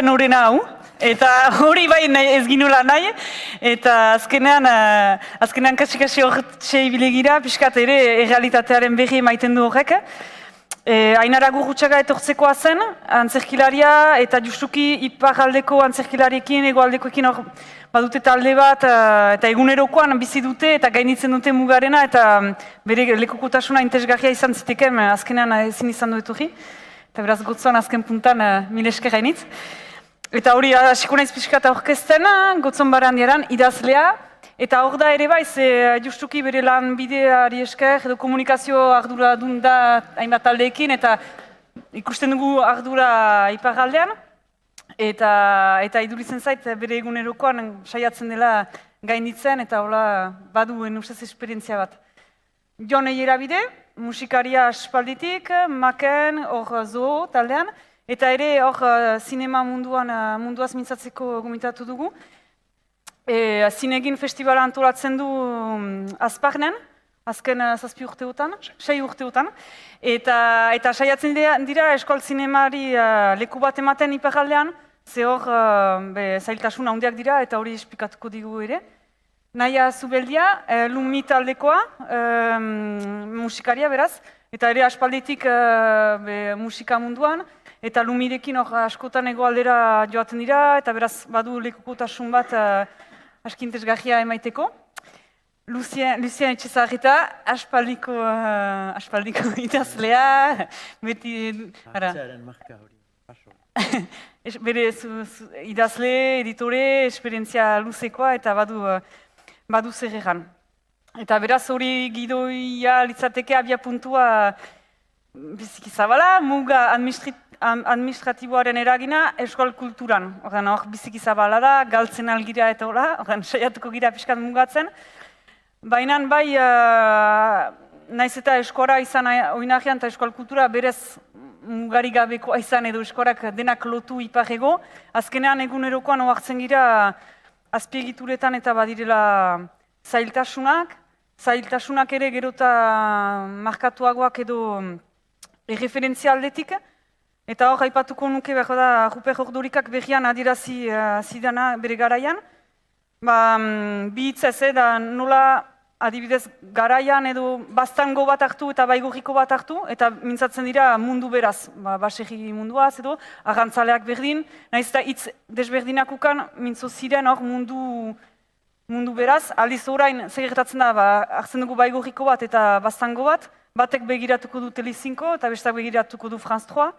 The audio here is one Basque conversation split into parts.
den horrena hau, eta hori bai ez ginula nahi, eta azkenean kasi horretxe ibilegira, pixkat ere errealitatearen berri emaiten du horrek. Ainara Gurrutxaga etortzekoa zen, antzerkilaria, eta justuki iparaldeko antzerkilariekin, hegoaldekoekin hor badute talde bat, eta egunerokoan bizi dute eta gainitzen dute mugarena, eta bere lekukotasuna intezgarria izan ziteken, azkenean ezin izan du etorri. Eta beraz gotzoan azken puntan mil esker hainitz. Eta hori hasiko naiz pixkat aurkezten, Gotzon Barandiaran idazlea. Eta hor da ere bai, justuki bere lan bideari esker, edo komunikazio ardura dunda hainbat taldeekin, eta ikusten dugu ardura iparraldean. Eta iduritzen zait bere egunerokoan saiatzen dela gainditzen, eta hola badu ustez esperientzia bat. Jon Eierabide, musikaria aspalditik, Maken, hor Zoo taldean, eta ere hor zinema munduaz mintzatzeko gomitatu dugu. Zinegin festivala antolatzen du Azparnen, azken 7 urteotan, 6 urteotan, eta saiatzen dira eskol zinemari leku bat ematen iparraldean, ze hor zailtasun handiak dira eta hori esplikatuko digu ere. Naia Zubeldia, Lumi taldekoa, musikaria beraz, eta ere aspalditik musika munduan, eta Lumirekin hor askotan hegoaldera joaten dira, eta beraz badu lekukotasun bat askintezgarria emaiteko. Lucien Etxezarreta, aspaldiko idazlea, beti... Artzearen marka hori, paso. Bere idazle, editore, esperientzia luzekoa eta badu zer egan. Eta beraz hori gidoia litzateke abia puntua biziki zabala, muga administratiboaren eragina eskol kulturan. Hor biziki zabala da, galtzen algira eta horren saiatuko gira pixkat mugatzen. Baina bai, naiz eta eskora izan oinagian eta eskol kultura berez mugarik gabekoa izan edo eskorak denak lotu iparrego. Azkenean egunerokoan ohartzen gira azpiegituretan eta badirela zailtasunak ere gerota markatuagoak edo erreferentzia aldetik. Eta hor, aipatuko nuke behar da, Ruper Ordorikak berrian adirazi zidana bere garaian. Bi hitz ez, da nola adibidez garaian edo baztango bat hartu eta baigorriko bat hartu, eta mintzatzen dira mundu beraz, baserri munduaz edo, arrantzaleak berdin, nahiz eta hitz desberdinak ukan, mintzo ziren hor mundu beraz, aldiz orain zer gertatzen da, hartzen dugu baigorriko bat eta baztango bat, batek begiratuko du Telecinco eta bestak begiratuko du France 3,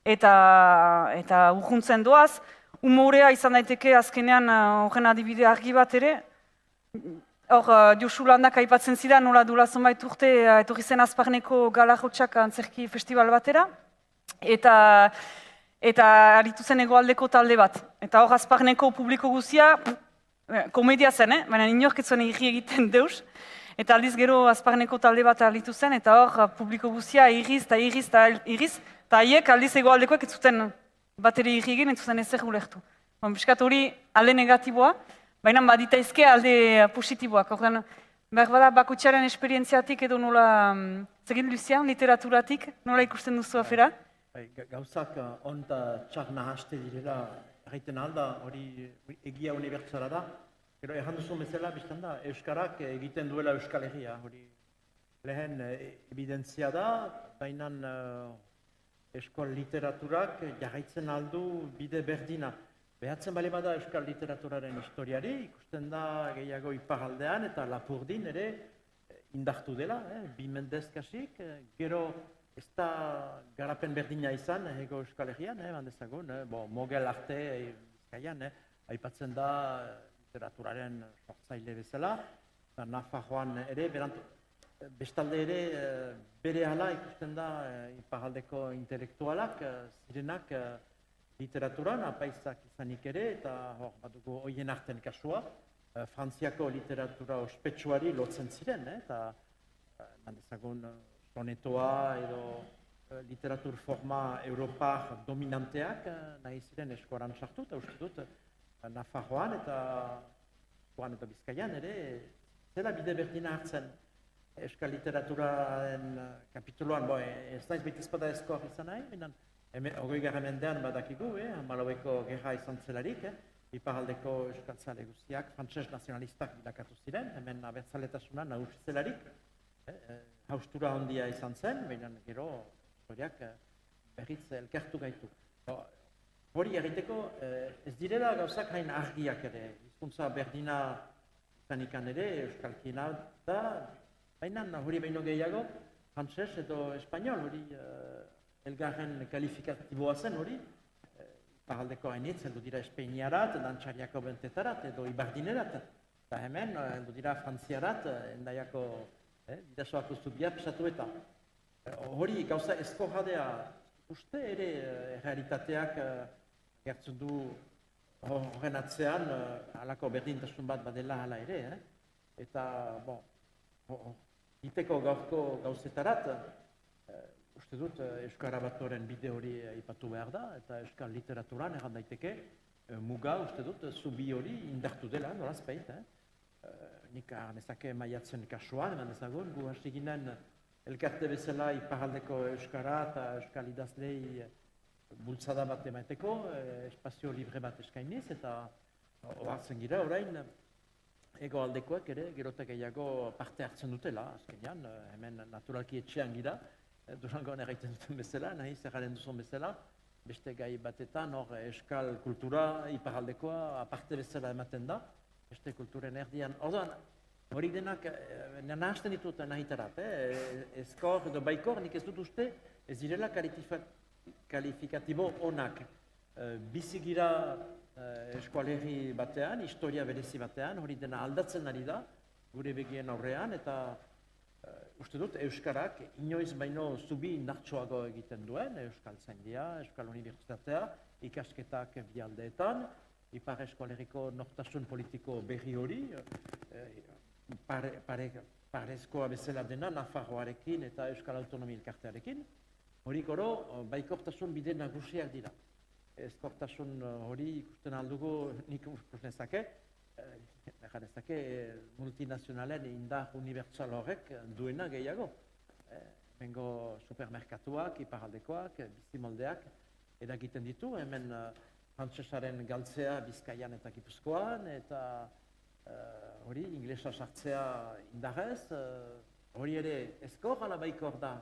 eta urruntzen doaz, umorea izan daiteke azkenean horren adibide argi bat ere. Hor, Josu Landak aipatzen zidan, nola duela zonbait urte etorri zen Azparneko Galarrotxak antzerki festival batera, eta aritu zen hegoaldeko talde bat. Eta hor, Azparneko publiko guzia, komedia zen, baina inork ez zuen irri egiten deus. Eta aldiz gero Azparneko talde bat aritu zen, eta hor, publiko guzia irriz, eta haiek aldiz hegoaldekoek ez zuten bateri irri egin, ez zuten ezer ulertu. Piskat hori alde negatiboa, baina baditaizke alde positiboak. Ordan, behar bada bakotxaren esperientziatik edo nola, zegin Lucian, literaturatik, nola ikusten duzu afera? Gauzak on eta txar nahaste direla, erraiten alda, hori egia unibertsala da. Gero, erran duzu bezala, biztan da, Euskarak egiten duela Euskal Herria. Hori lehen evidentzia da, baina eskol literaturak jarraitzen aldu bide berdina. Behatzen bale bada Euskal literaturaren historiari, ikusten da gehiago iparaldean eta Lapurdin ere indartu dela, Bi Mendez kasik, gero ez da garapen berdina izan ego Euskal Herrian, bandezagun, Mogel arte Bizkaian, aipatzen da literaturaren sortzaile bezala, eta Nafarroan ere, bestalde ere bere hala ikusten da iparaldeko intelektualak, zirenak literaturan, apaizak izanik ere, eta hor badugu hoien arten kasua, Frantziako literatura ospetsuari lotzen ziren, eta bandezagun sonetoa edo literatur forma Europar dominanteak nahi ziren eskoran sartu, eta uste dut Nafarroan eta Bizkaian ere zela bide berdina hartzen Euskal literaturaren kapituloan, ez naiz behitizpada eskoak izan nahi, Hogei mendean badakigu, Malaueko gerra izan zelarik, iparraldeko euskaltzale guztiak, frantses nazionalistak bilakatu ziren, hemen abertzaletasuna nagusi zelarik, haustura handia izan zen, baina gero historiak berriz elkartu gaitu. Hori egiteko ez direla gauzak hain argiak ere, hizkuntza berdina izanikan ere, euskalkiena da, baina hori baino gehiago, frantses edo espanol, hori elgarren kalifikatiboa zen hori, iparraldeko hainitz, heldu dira Espainiarat, Dantxariako bentetarat, edo Ibardinerat, eta hemen, heldu dira Frantziarat, endaiako bidasoako zubia pisatu eta. Hori gauza ezko jadea, uste ere realitateak gertzen du horren atzean, halako berdintasun bat badela hala ere, eta, iteko gaurko gauzetarat, uste dut, Euskara Batuaren bide hori ipatu behar da, eta Euskal Literaturan erran daiteke, muga, uste dut, zubi hori indartu dela, nolazpeit. Nik arnezake maiatzen kasuan, eman ezagun, gu hasi ginen elkarte bezala iparraldeko Euskara eta Euskal idazlei bultzada bat emaiteko, espazio libre bat eskainiz, eta ohartzen gira orain, ego aldekoek ere, gerotek gehiago parte hartzen dutela, azkenean, hemen naturalki etxean gira, Durangoan erraiten duten bezala, nahi zerraren duzun bezala, beste gai batetan, hor euskal kultura iparraldekoa aparte bezala ematen da, beste kulturen erdian. Orduan, hori denak nahazten ditut nahitarat, ezkor edo baikor, nik ez dut uste, ez direla kalifikatibo onak. Bizigira eskualerri batean, historia berezi batean, hori dena aldatzen ari da, gure begien aurrean, eta uste dut, Euskarak inoiz baino zubi indartsuago egiten duen, Euskal Zaindia, Euskal Unibertsitatea, ikasketak bialdeetan, Ipar Eskualerriko nortasun politiko berri hori, parezkoa bezala dena Nafarroarekin eta Euskal Autonomia Elkartearekin, hori gero baikortasun bide nagusiak dira. Ezkortasun hori ikusten aldugu nik ikusten ezake, multinazionalen indar unibertsal horrek duena gehiago. Bengo supermerkatuak, iparraldekoak, bizimoldeak eragiten ditu, hemen frantsesaren galtzea Bizkaian eta Gipuzkoan, eta hori inglesa sartzea indarrez, hori ere ezkor ala baikor da.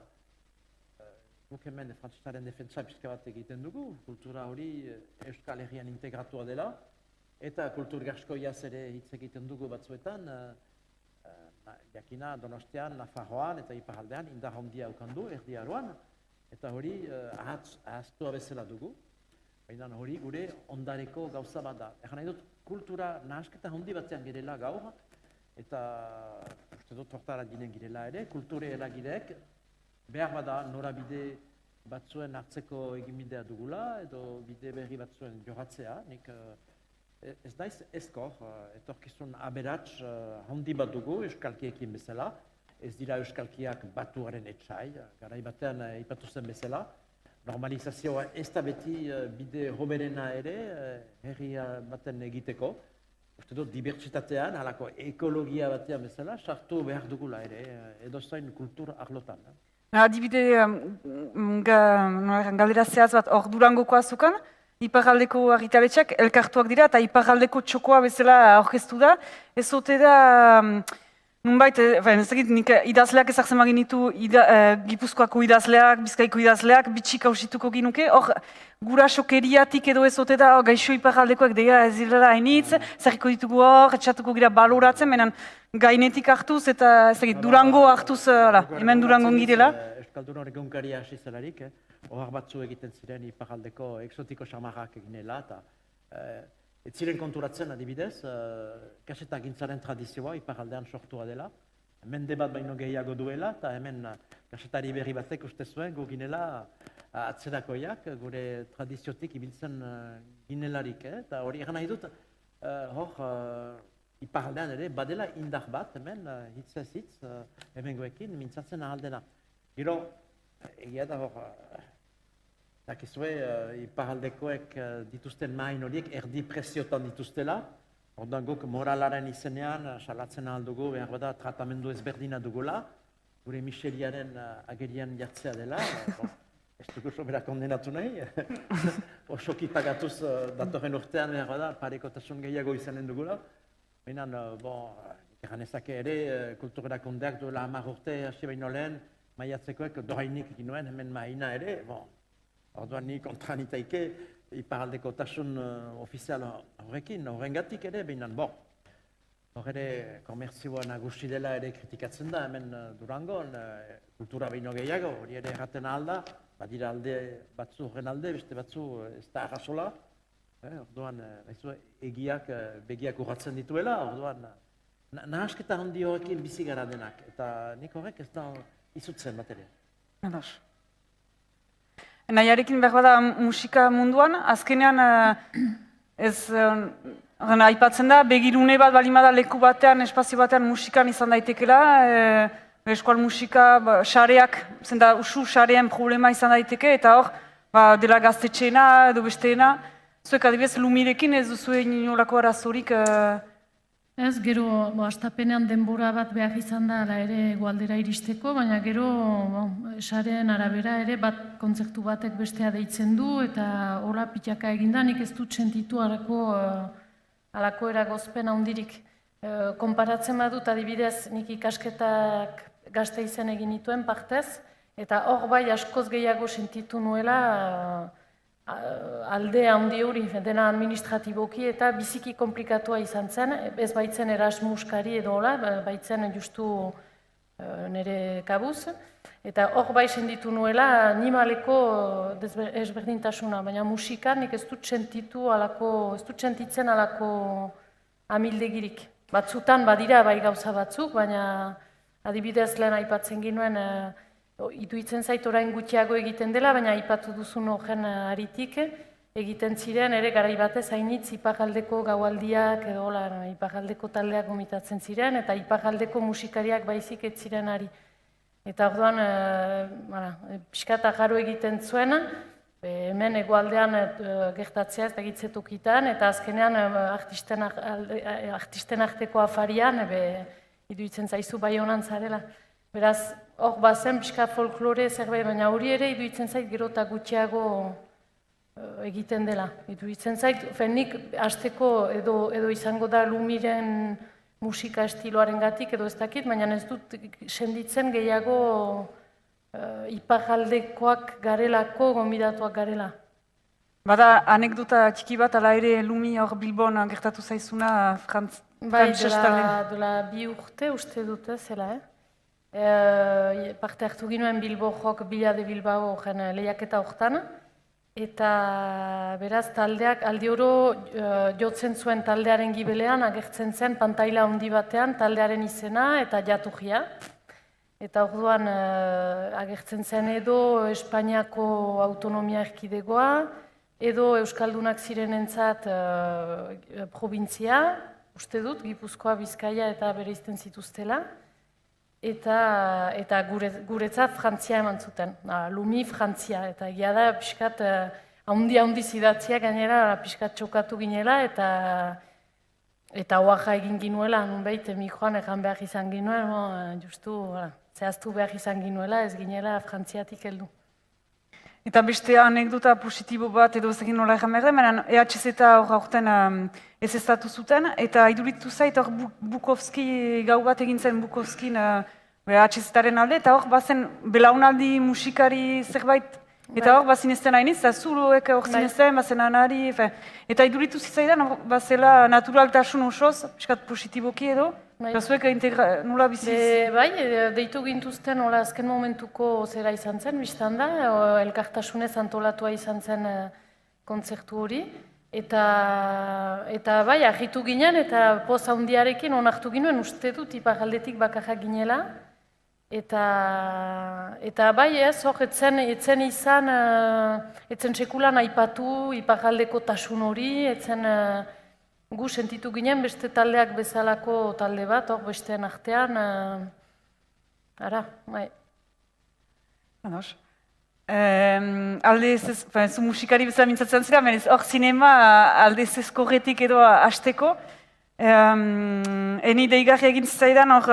Guk hemen frantsesaren defentsa pixka bat egiten dugu, kultura hori Euskal Herrian integratua dela, eta kultur gaskoiaz ere hitz egiten dugu batzuetan, jakina Donostian, Nafarroan eta iparraldean indar handia ukandu, erdi aroan, eta hori ahaztua bezala dugu, baina hori gure ondareko gauza bat da. Egan nahi dut, kultura nahasketa handi batzean girela gaur, eta uste dut hortara ginen girela ere, kulture eragileek behar bada norabide batzuen hartzeko egimidea dugula, edo bide berri batzuen joratzea, nik ez daiz ezkor, etorkizun aberats handi bat dugu euskalkiekin bezala, ez dira euskalkiak batuaren etxai, garai batean ipatu zen bezala, normalizazioa ez da beti bide hoberena ere herri baten egiteko, uste dut dibertsitatean, halako ekologia batean bezala, sartu behar dugula ere, edozain kultur arlotan. Adibide, galdera zehaz bat hor Durangokoa zukan, iparraldeko argitaletxeak elkartuak dira eta iparraldeko txokoa bezala aurkeztu da. Ez ote da, nunbait, ez dakit, nik idazleak ezartzen bagin ditu Gipuzkoako idazleak, Bizkaiko idazleak, bitxik hausituko ginuke, hor gurasokeriatik edo ez ote da, gaixo iparraldekoak dira ez direla hainitz, zerriko ditugu hor, etxatuko gira baloratzen, menan gainetik hartuz eta ez dakit, Durango hartuz, hemen Durango girela. Euskaldun egunkaria hasi zelarik, ohar batzu egiten ziren iparraldeko exotiko xamarrak eginela, eta ez ziren konturatzen adibidez, kaseta gintzaren tradizioa iparraldean sortua dela, mende bat baino gehiago duela, eta hemen kasetari berri batek uste zuen gu ginela atzerakoiak, gure tradiziotik ibiltzen ginelarik, eta hori egan nahi dut, iparraldean ere badela indar bat, hemen hitzez hitz, hemengoekin mintzatzen ahaldena. Gero, egia da hor, dakizue, iparraldekoek dituzten main horiek erdi presiotan dituztela, ordan guk moralaren izenean, salatzen ahaldugu, behar bada tratamendu ezberdina dugula, gure miseriaren agerian jartzea dela, ez dugu sobera kondenatu nahi. Osoki pagatuz datorren urtean behar da, parekotasun gehiago izanen dugula. Baina, egan ezake ere, kulturera kondeak duela 10 urte hasi baino lehen, maiatzekoek dorainik ginoen, hemen maina ere, orduan ni kontra nitaike, iparaldeko tasun ofizial horrengatik ere, baina, hor ere komerzioa nagusi dela ere kritikatzen da, hemen Durangon, kultura baino gehiago, hori ere erraten alda, badira alde batzu horren alde, beste batzu ez da arrazola, orduan, egiak begiak urratzen dituela, orduan, nahasketa handi horrekin bizi gara denak, eta nik horrek ez da izutzen bat ere. Ados. Nahiarekin behar bada musika munduan, azkenean aipatzen da, begirune bat balimada leku batean, espazio batean musikan izan daitekela, eskual musika, sareak, zenda usu sareen problema izan daiteke, eta hor, dela gaztetxeena edo besteena, zuek adibidez Lumirekin ez duzu inolako arazorik? Ez, gero, astapenean denbora bat behar izan da ere Goaldera iristeko, baina gero sareen arabera ere bat kontzertu batek bestea deitzen du, eta hola pitaka eginda, nik ez dut sentitu halako eragozpen handirik. Konparatzen badut adibidez, nik ikasketak gazte izen egin nituen partez, eta hor bai askoz gehiago sentitu nuela alde handi hori, dena administratiboki eta biziki komplikatua izan zen, ez baitzen Erasmuskari edo hola, baitzen justu nire kabuz, eta hor bai senditu nuela animaleko ezberdintasuna, baina musikan nik ez dut sentitzen alako amildegirik. Batzutan badira bai gauza batzuk, baina adibidez lehen aipatzen ginuen iruditzen zait orain gutxiago egiten dela, baina aipatu duzun horren aritik egiten ziren ere garai batez hainitz iparraldeko gaualdiak edo iparraldeko taldeak gomitatzen ziren eta iparraldeko musikariak baizik ez ziren ari. Eta orduan pixkat ajaro egiten zuen, hemen hegoaldean gertatzea ez dagitzetokitan eta azkenean artisten arteko afarian iruditzen zaizu bai honan zarela. Beraz, hor bazen pixka folklore zerbait, baina hori ere iruditzen zait gero eta gutxiago egiten dela. Iruditzen zait, nik hasteko edo izango da Lumiren musika estiloaren gatik edo ez dakit, baina ez dut senditzen gehiago iparraldekoak garelako, gonbidatuak garela. Bada anekdota txiki bat, ala ere Lumi hor Bilbon gertatu zaizuna frantses talen. Dela 2 urte uste dute zela, parte hartu ginuen Bilbo Rock Villa de Bilbao lehiaketa hortan, eta beraz taldeak aldi oro jotzen zuen taldearen gibelean, agertzen zen pantaila handi batean taldearen izena eta jatugia. Eta orduan agertzen zen edo Espainiako autonomia erkidegoa, edo Euskaldunak zirenentzat probintzia, uste dut, Gipuzkoa, Bizkaia eta bereizten zituztela. Eta guretzat Frantzia eman zuten, Lumi Frantzia, eta egia da pixkat handi zidatzia gainera pixkat txokatu ginela eta oaxa egin ginuela, nunbait mikroan egan behar izan ginuen, justu zehaztu behar izan ginuela, ez ginela Frantziatik heldu. Eta beste anekdota positibo bat edo ez egin nola egan behar da, baina EHZ eta hor aurten ez estatu zuten, eta iduritu zait hor Bukowski gau bat egin zen Bukowskin EHZ-aren alde, eta hor bazen belaunaldi musikari zerbait, eta hor bazin ezten hainiz, eta zuloek hor zinezten, bazen anari, eta iduritu zitzaidan bazela naturaltasun osoz, piskat positiboki edo, eta zuek nola biziz? Bai, deitu gintuzten azken momentuko zera izan zen, biztan da, elkartasunez antolatua izan zen kontzertu hori, eta bai, ahitu ginen, eta poz handiarekin onartu ginen, uste dut iparraldetik bakarrak ginela, eta bai ez, hor, etzen izan, etzen sekulan aipatu iparraldeko tasun hori, etzen gu sentitu ginen beste taldeak bezalako talde bat, hor besteen artean, bai. Ados. Alde ez, zu musikari bezala mintzatzen zira, hor zinema alde ez ezkorretik edo hasteko, eni deigarri egin zaidan, hor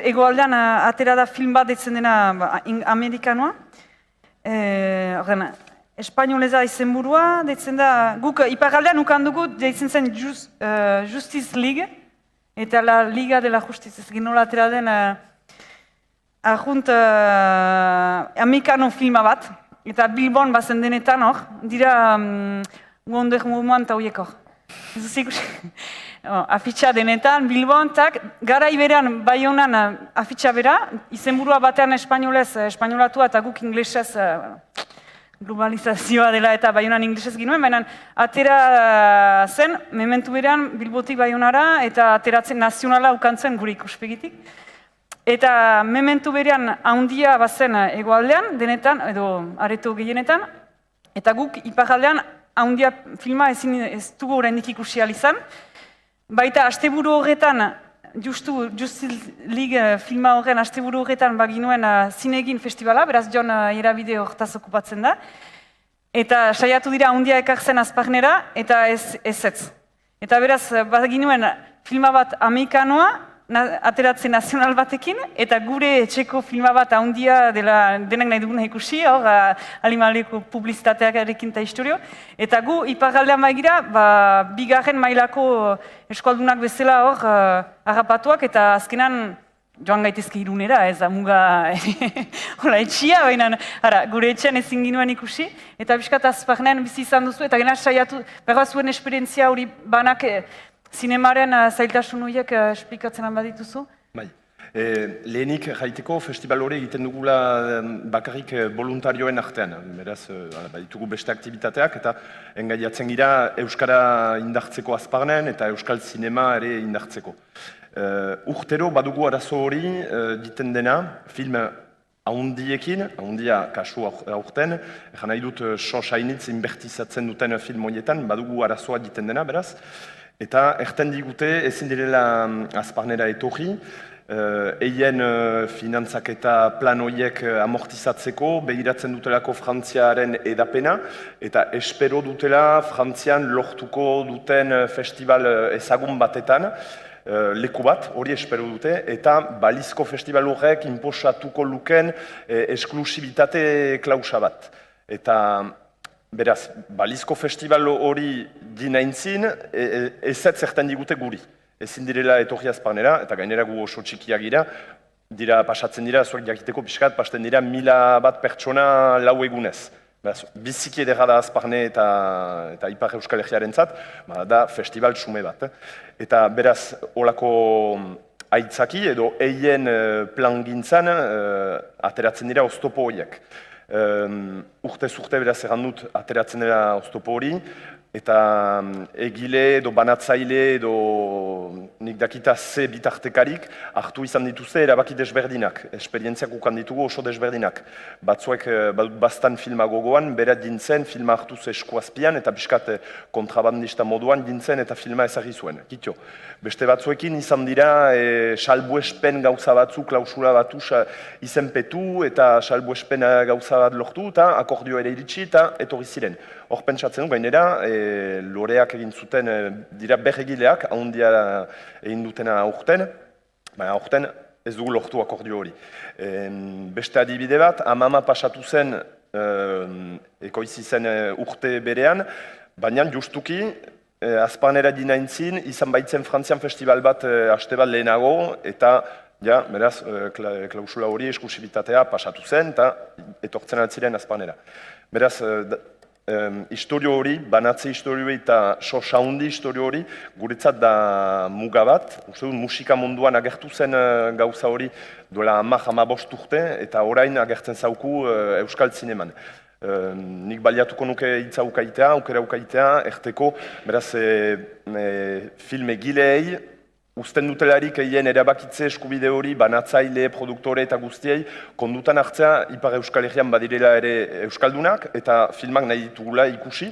egoaldean atera da film bat etzen dena amerikanoa, Horren, espainoleza izenburua, deitzen da, guk iparraldean ukan dugu, deitzen zen Justice League, eta la Liga de la Justicia, ez nola atera den arjunt amerikano filma bat, eta Bilbon bazen denetan hor, dira Wonder Woman eta horiek hor. Ez duz ikusi? Afitxa denetan, Bilbon, garai berean Baionan afitxa bera, izenburua batean espainolatua eta guk inglesez globalizazioa dela eta Baionan inglesez ginuen, baina atera zen, mementu berean Bilbotik Baionara eta ateratzen nazionala ukantzen gure ikuspegitik. Eta mementu berean handia bazen hegoaldean, denetan, edo areto gehienetan, eta guk iparraldean handia filma ez dugu oraindik ikusi ahal izan. Baita, asteburu horretan, Justice League filma horren asteburu horretan baginuen zinegin festivala, beraz Jon Irabide hortaz okupatzen da. Eta saiatu dira handia ekartzen Azparnera, eta ez. Eta beraz, baginuen filma bat amerikanoa, ateratzen nazional batekin, eta gure etxeko filma bat handia denak nahi duguna ikusi, hor, Alimaleko publizitatearekin eta historio. Eta gu, iparraldean baigira, bigarren mailako eskualdunak bezala hor, harrapatuak, eta azkenan joan gaitezke Irunera, ez da muga etxia, baina gure etxean ezin ginuen ikusi, eta biskat Azparnean bizi izan duzu, eta gena saiatu, berra zuen esperientzia hori banak, zinemaren zailtasun horiek esplikatzen badituzu? Bai. Lehenik jaiteko festival hori egiten dugula bakarrik voluntarioen artean. Beraz, ditugu beste aktivitateak eta engaiatzen gira Euskara indartzeko Azparnen eta Euskal Zinema ere indartzeko. Urtero badugu arazo hori diten dena, film ahondiekin, ahondia kasu aurten, egan nahi dut sosainitz inbertizatzen duten film horietan, badugu arazoa diten dena, beraz. Eta erten digute ezin direla Azparnera etorri, eien finantzak eta plan horiek amortizatzeko, begiratzen dutelako Frantziaren edapena, eta espero dutela Frantzian lortuko duten festival ezagun batetan, leku bat, hori espero dute, eta balizko festival horrek inposatuko luken esklusibitate klausa bat. Eta beraz, balizko festival hori dinaintzin, ezet zertan digute guri. Ezin direla etorri Azparnera, eta gainera gu oso txikiak dira, pasatzen dira, zuek jakiteko pixkat, pasten dira 1000 bat pertsona lau egunez. Beraz, biziki edera da Azparne eta Ipar Euskal Herriaren zat, da festival sume bat. Eta beraz, holako aitzaki edo eien plan gintzan ateratzen dira oztopo horiek. Urte beraz errandut ateratzen dira oztopo hori, eta egile edo banatzaile edo nik dakita ze bitartekarik hartu izan dituzte erabaki desberdinak, esperientziak ukan ditugu oso desberdinak. Batzuek bastan filma gogoan, berat dintzen filma hartuz eskuazpian eta piskat kontrabandista moduan dintzen eta filma ezagri zuen. Kitio. Beste batzuekin izan dira salbuespen gauza batzu, klausula batu izenpetu eta salbuespen gauza bat lortu eta akordio ere iritsi eta etorri ziren. Hor pentsatzen du, gainera, loreak egin zuten dira berregileak, ahondia egin dutena aurten, baina aurten ez dugu lortu akordio hori. Beste adibide bat, amama pasatu zen, ekoizi zen urte berean, baina justuki, Azparnera dinaintzin, izan baitzen Frantzian festival bat haste bat lehenago, eta beraz, klausula hori esklusibitatea pasatu zen, eta etortzen altziren Azparnera. Beraz, historio hori, banatze historio eta sosaundi historio hori, guretzat da muga bat. Uste dut, musika munduan agertu zen gauza hori duela 10-15 urte, eta orain agertzen zauku Euskal Zineman. Nik baliatuko nuke hitza ukaitea, aukera ukaitea, erteko, beraz, film egileei, usten dutelarik egin erabakitze eskubide hori, banatzaile, produktore eta guztiei, kondutan hartzea Ipar Euskal Herrian badirela ere Euskaldunak, eta filmak nahi ditugula ikusi,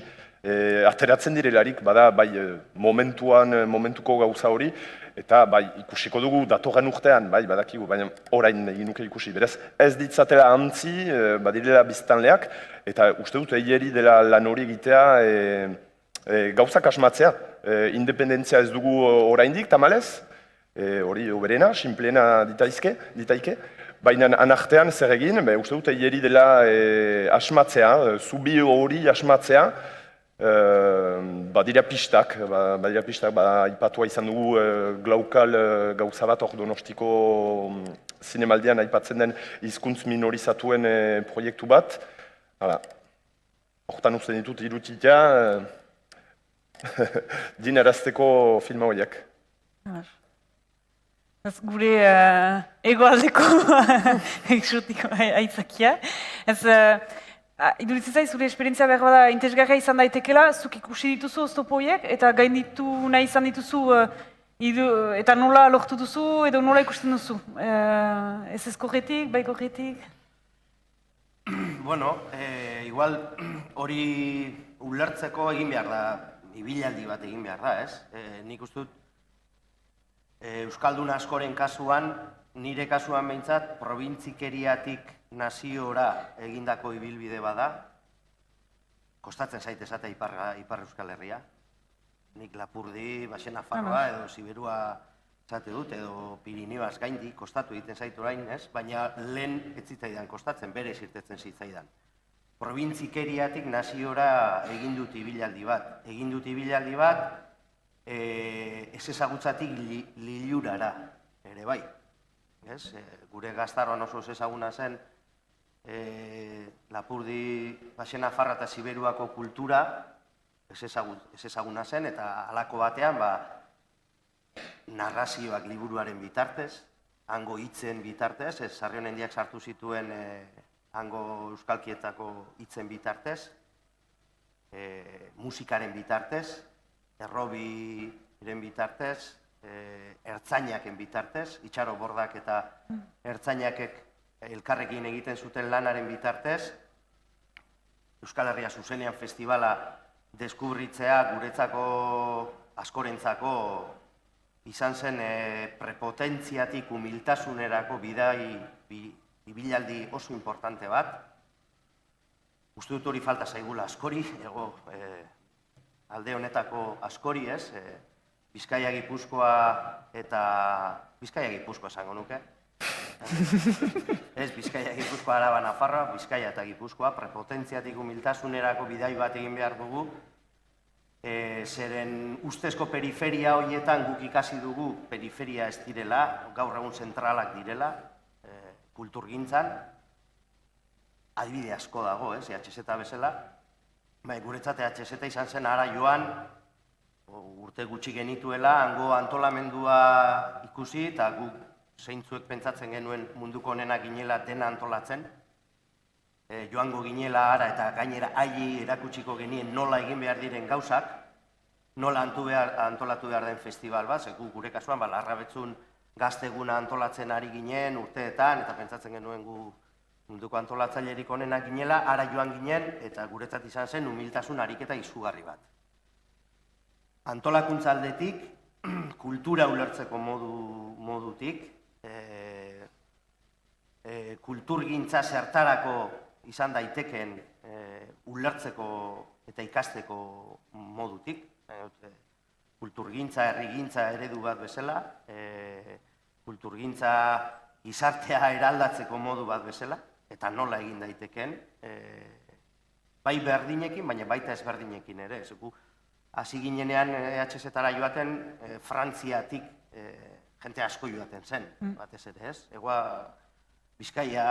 ateratzen direlarik, bada, bai, momentuko gauza hori, eta bai, ikusiko dugu datorren urtean, bai, badakigu, baina orain egin nuke ikusi. Beraz, ez ditzatela antzi, badirela biztanleak, eta uste dut egieri dela lan hori egitea gauzak asmatzea. Independentzia ez dugu oraindik, tamalez, hori oberena, sinplena ditaike, Baina anartean zer egin, uste dut hileri dela asmatzea, zubi hori asmatzea, badira pistak, aipatua izan dugu glaukal gauza bat hor Donostiko zinemaldian aipatzen den hizkuntz minorizatuen proiektu bat. Hortan usten ditut irutitea, dinarazteko filma horiek. Ez gure egoaldeko exotiko aitzakia. Ez, iduritzen zaiz, zure esperientzia behar bada interesgarria izan daitekela, zuk ikusi dituzu oztopo horiek, eta gainditu nahi izan dituzu, eta nola lortu duzu, edo nola ikusten duzu? Ez korretik, bai korretik? Bueno, igual hori ulertzeko egin behar da, ibilaldi bat egin behar da, ez? Nik uste dut, Euskaldun askoren kasuan, nire kasuan behintzat, probintzikeriatik naziora egindako ibilbide bada, kostatzen zait esate Ipar Euskal Herria. Nik Lapurdi, Baxenafarroa edo Siberua esate dut, edo Pirinioaz gaindi, kostatu egiten zaitu orain, ez? Baina lehen ez zitzaidan kostatzen, bere irtetzen zitzaidan. Probintzikeriatik naziora egin dut ibilaldi bat. Egin dut ibilaldi bat, ez ezagutzatik lilurara, ere bai. Gure gaztaroan oso ezaguna zen, Lapurdi, Baxenafarra eta Siberuako kultura ez ezaguna zen, eta halako batean narrazioak liburuaren bitartez, hango hitzen bitartez, Sarrionendiak sartu zituen hango euskalkietako hitzen bitartez, musikaren bitartez, errobiren bitartez, ertzainak bitartez, Itxaro Bordak eta ertzainakek elkarrekin egiten zuten lanaren bitartez, Euskal Herria zuzenean festivala deskubritzea guretzako askorentzako izan zen prepotentziatik humiltasunerako ibilaldi oso importante bat. Uste dut hori falta zaigula askori, alde honetako askori ez, Bizkaia Gipuzkoa eta Bizkaia Gipuzkoa esango nuke. Ez Bizkaia Gipuzkoa Araba Nafarroa, Bizkaia eta Gipuzkoa, prepotentziatik humiltasunerako bidai bat egin behar dugu. Zeren ustezko periferia horietan guk ikasi dugu periferia ez direla, gaur egun zentralak direla, kulturgintzan. Adibide asko dago, ez, EHZ bezala. Guretzat EHZ izan zen ara joan, urte gutxi genituela, hango antolamendua ikusi, eta guk zeintzuek pentsatzen genuen munduko honenak ginela dena antolatzen. Joango ginela ara eta gainera aili erakutsiko genien nola egin behar diren gauzak, nola antolatu behar den festival bat, gure kasuan, Larrabetzun gazteguna antolatzen ari ginen urteetan, eta pentsatzen genuen gu munduko antolatzailerik onenak ginela, ara joan ginen, eta guretzat izan zen humiltasun ariketa izugarri bat. Antolakuntza aldetik, kultura ulertzeko modutik, kulturgintza zertarako izan daiteken ulertzeko eta ikasteko modutik, kulturgintza, herrigintza eredu bat bezala, kulturgintza gizartea eraldatzeko modu bat bezala, eta nola egin daiteken, bai berdinekin, baina baita ezberdinekin ere. Hasi ginenean EHZ-tara joaten, Frantziatik jente asko joaten zen, batez ere ez. Bizkaia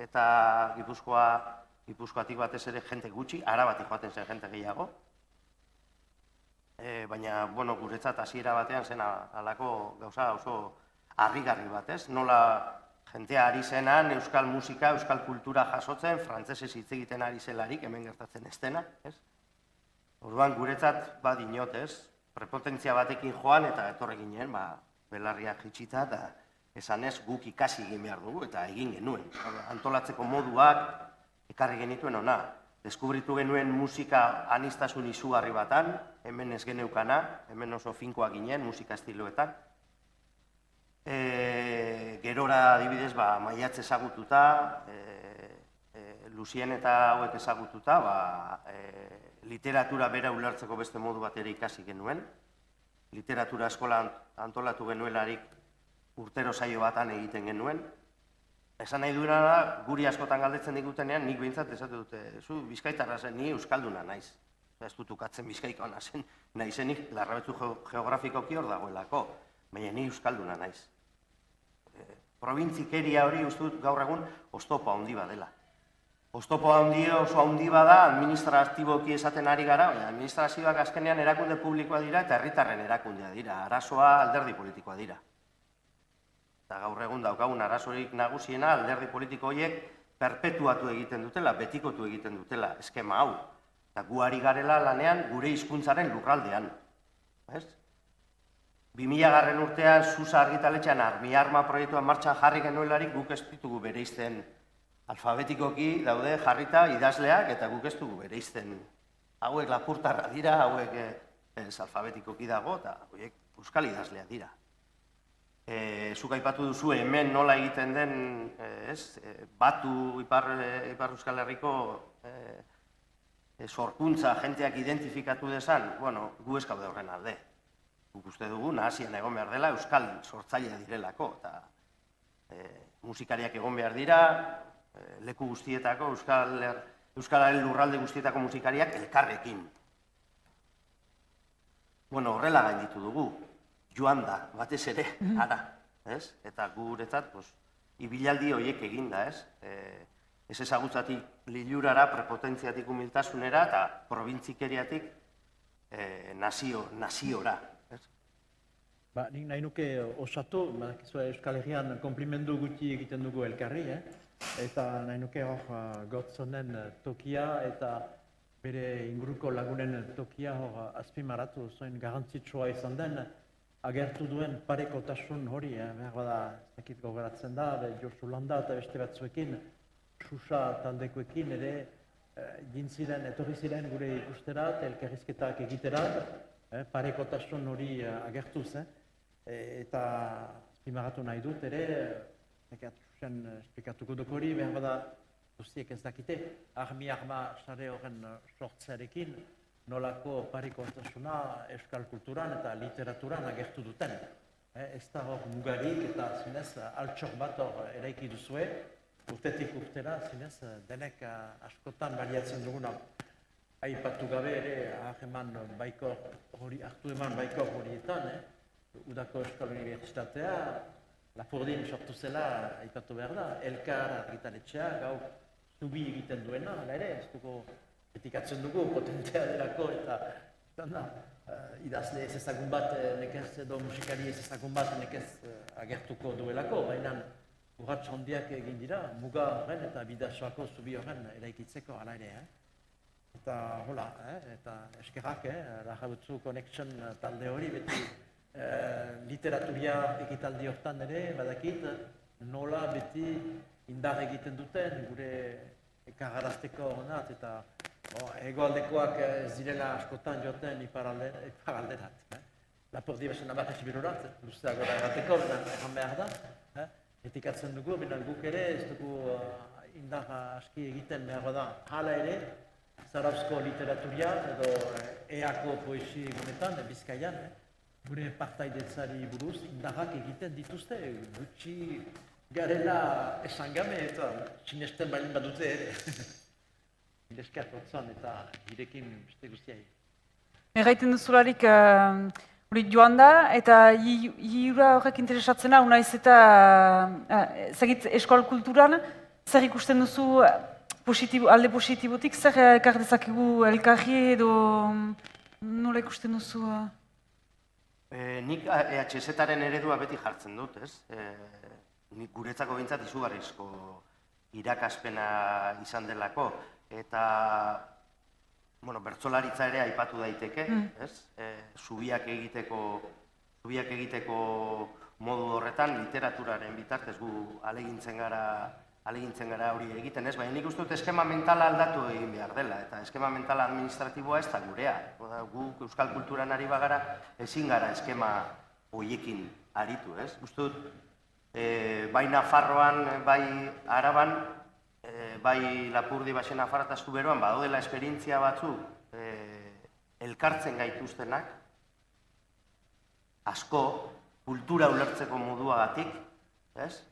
eta Gipuzkoatik batez ere jente gutxi, Arabatik joaten zen jente gehiago. Baina, guretzat hasiera batean zen halako gauza oso harrigarri bat, ez? Nola jentea ari zenan euskal musika, euskal kultura jasotzen, frantsesez hitz egiten ari zelarik, hemen gertatzen ez dena, ez? Orduan guretzat badinot, ez? Prepotentzia batekin joan eta etorri ginen, belarriak itxita eta esan ez guk ikasi egin behar dugu eta egin genuen. Antolatzeko moduak ekarri genituen ona. Deskubritu genuen musika aniztasun izugarri batan, hemen ez geneukana, hemen oso finkoak ginen musika estiloetan. Gerora adibidez Maiatz ezagututa, Lucien eta hauek ezagututa, literatura bera ulertzeko beste modu bat ere ikasi genuen. Literatura eskola antolatu genuelarik urtero saio batan egiten genuen, Esan nahi duena da, guri askotan galdetzen digutenean, nik behintzat esate dute, zu bizkaitarra zen, ni euskalduna naiz. Ez dut ukatzen bizkaikoa zen, naizenik Larrabetzu geografikoki hor dagoelako, baina ni euskalduna naiz. Probintzikeria hori uste dut gaur egun oztopo handi badela. Oztopo handi oso handi bada, administratiboki esaten ari gara, baina administrazioak azkenean erakunde publikoa dira eta herritarren erakundea dira, arazoa alderdi politikoa dira. Eta gaur egun daukagun arazorik nagusiena alderdi politiko horiek perpetuatu egiten dutela, betikotu egiten dutela, eskema hau. Eta gu ari garela lanean gure hizkuntzaren lurraldean. 2000 urtean Susa argitaletxean armi-arma proiektua martxan jarri genuelarik guk ez ditugu bereizten. Alfabetikoki daude jarrita idazleak eta guk ez dugu bereizten. Hauek lapurtarra dira, hauek ez alfabetikoki dago eta hauek euskal idazleak dira. Zuk aipatu duzu hemen nola egiten den, batu Ipar Euskal Herriko sorkuntza jenteak identifikatu dezan, bueno, gu ez gaude horren alde. Guk uste dugu, nahasian egon behar dela, euskal sortzailea direlako, eta musikariak egon behar dira, leku guztietako, euskalaren lurralde guztietako musikariak elkarrekin. Bueno, horrela gainditu dugu. Joan da, batez ere, ara, ez? Eta guretzat, ibilaldi horiek eginda, ez? Ez ezagutzatik lilurara, prepotentziatik humiltasunera eta probintzikeriatik naziora, ez? Nik nahi nuke osatu, Euskal Herrian konplimendu gutxi egiten dugu elkarri, eta nahi nuke hor Gotzonen tokia eta bere inguruko lagunen tokia hor azpimarratu zoin garrantzitsua izan den, agertu duen parekotasun hori, behar bada, zekit gogoratzen da, Josu Landa eta beste batzuekin, Susa taldekoekin ere, etorri ziren gure ikusterat, elkarrizketak egiterat, parekotasun hori agertuz, eta azpimarratu nahi dut ere, Susen esplikatuko duk hori, behar bada, guztiek ez dakite, armi-arma sare horren sortzearekin, nolako parekotasuna euskal kulturan eta literaturan agertu duten. Ez da hor mugarik eta zinez altxor bat hor eraiki duzue, urtetik urtera zinez denek askotan baliatzen duguna. Aipatu gabe ere hartu eman baikor horietan, Udako Euskal Unibertsitatea, Lapurdin sortu zela aipatu behar da, Elkar argitaletxea, gau zubi egiten duena, hala ere, ez dugu etikatzen dugu, potentea delako eta idazle ez ezagun bat nekez edo musikari ez ezagun bat nekez agertuko duelako, baina urratx handiak egin dira, muga horren eta bidasoako zubi horren eraikitzeko hala ere. Eta hola, eta eskerrak, Larrabetzu Connection talde hori beti literatura ekitaldi hortan ere, badakit, nola beti indar egiten duten gure ekarrarazteko honat eta hegoaldekoak ez direla askotan joten iparalderat. Lapurdi besen abarrez birurat, luzeago da errateko, egan behar da. Etikatzen dugu, baina guk ere ez dugu indar aski egiten behar da. Hala ere, Zarauzko literaturia edo eako poesi egunetan, Bizkaian, gure partaidetzari buruz indarrak egiten dituzte, gutxi garela esan gabe eta sinesten balin badute ere. Ileskat hotzan eta girekin beste guztiai. Erraiten duzularik hori joan da, eta hiura horrek interesatzena, unaiz eta zagit eskol kulturan, zer ikusten duzu alde positibotik, zer ekar dezakegu elkarri edo nola ikusten duzu? Nik EHZ-aren eredua beti jartzen dut, ez? Nik guretzako bintzat izugarrizko irakaspena izan delako, eta bertsolaritza ere aipatu daiteke, ez? Zubiak egiteko modu horretan, literaturaren bitartez gu alegintzen gara hori egiten, ez? Baina nik uste dut eskema mentala aldatu egin behar dela, eta eskema mentala administratiboa ez da gurea. Guk euskal kulturan ari bagara, ezin gara eskema horiekin aritu, ez? Uste dut, bai Nafarroan, bai Araban, bai Lapurdi, Baxe Nafarra eta Zuberoan, badaudela esperientzia batzuk elkartzen gaituztenak, asko, kultura ulertzeko moduagatik, ez?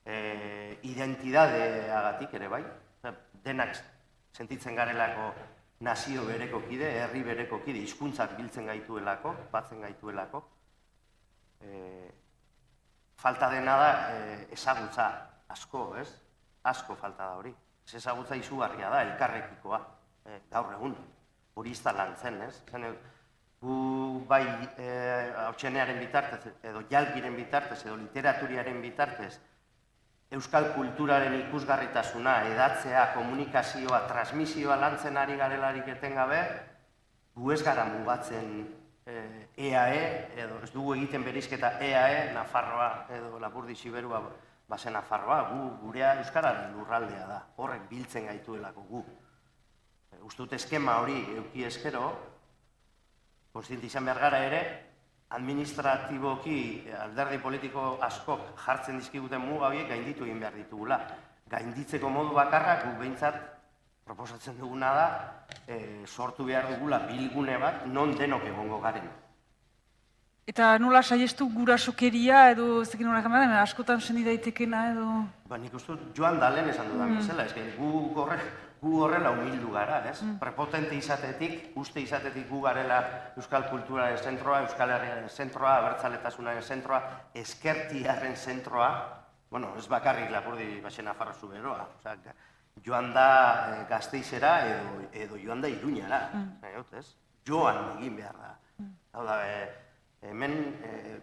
identidadeagatik ere bai, denak sentitzen garelako nazio bereko kide, herri bereko kide, hizkuntzak biltzen gaituelako, batzen gaituelako. Falta dena da ezagutza asko, ez? Asko falta da hori. Ez ezagutza izugarria da, elkarrekikoa, gaur egun. Hori ez da lantzen, ez? Gu bai hautsenearen bitartez, edo jalgiren bitartez, edo literaturiaren bitartez, euskal kulturaren ikusgarritasuna, edatzea, komunikazioa, transmisioa lantzen ari garelarik etengabe, gu ez gara mugatzen EAE, edo ez dugu egiten berizketa EAE, Nafarroa edo Lapurdi Siberua bazen Nafarroa, gurea euskararen lurraldea da, horrek biltzen gaituelako gu. Uste dut eskema hori euki eskero, kontziente izan behar gara ere, administratiboki alderdi politiko askok jartzen dizkiguten muga horiek gainditu egin behar ditugula. Gainditzeko modu bakarra, guk behintzat proposatzen duguna da, sortu behar dugula bilgune bat, non denok egongo garen. Eta nola saiestu gurasokeria edo ez dakit nola egan askotan sendi daitekena edo... Nik uste dut joan da lehen esan dudan bezala, gu horrela humildu gara, ez? Prepotente izatetik, uste izatetik gu garela euskal kulturaren zentroa, euskal herriaren zentroa, abertzaletasunaren zentroa, ezkertiaren zentroa, bueno, ez bakarrik Lapurdi Baixen Nafarro Zuberoa, joan da Gasteizera edo joan da Iruñara, joan egin behar da. Hau da, hemen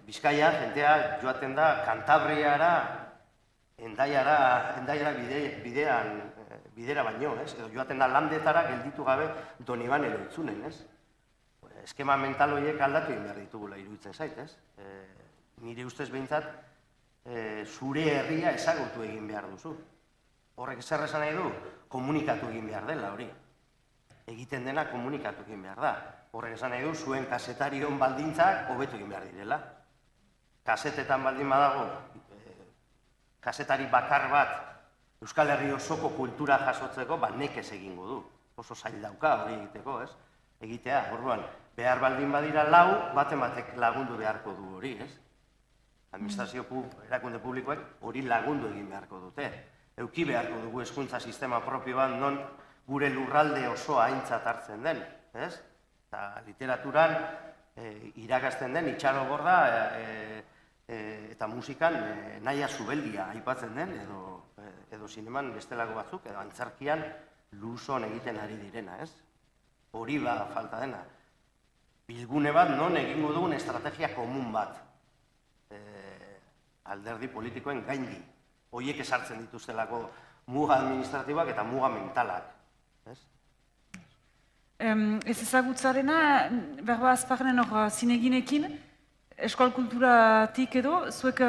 Bizkaia, jentea joaten da Kantabriara, Hendaiara bidera baino, edo joaten da landetara gelditu gabe Donibane Loitzunen, ez? Eskema mental horiek aldatu egin behar ditugula iruditzen zait, ez? Nire ustez behintzat, zure herria ezagutu egin behar duzu. Horrek zer esan nahi du? Komunikatu egin behar dela hori. Egiten dena komunikatu egin behar da. Horrek esan nahi du, zuen kasetarion baldintzak hobetu egin behar direla. Kasetetan baldin badago, kasetari bakar bat Euskal Herri osoko kultura jasotzeko, nekez egingo du. Oso zail dauka hori egiteko, ez? Egitea, orduan, behar baldin badira lau, batek lagundu beharko du hori, ez? Administrazio erakunde publikoek hori lagundu egin beharko dute. Euki beharko dugu hezkuntza sistema propio bat non gure lurralde osoa aintzat hartzen den, ez? Eta literaturan irakasten den, Itxaro Borda eta musikan Naia Zubeldia aipatzen den, edo zineman bestelako batzuk, edo antzerkian luzon egiten ari direna, ez? Hori ba falta dena. Bilgune bat non egingo dugun estrategia komun bat alderdi politikoen gaindi. Horiek esartzen dituztelako muga administratiboak eta muga mentalak, ez? Ez ezagutzarena, berba azparnen hor zineginekin, eskol kulturatik edo, zuek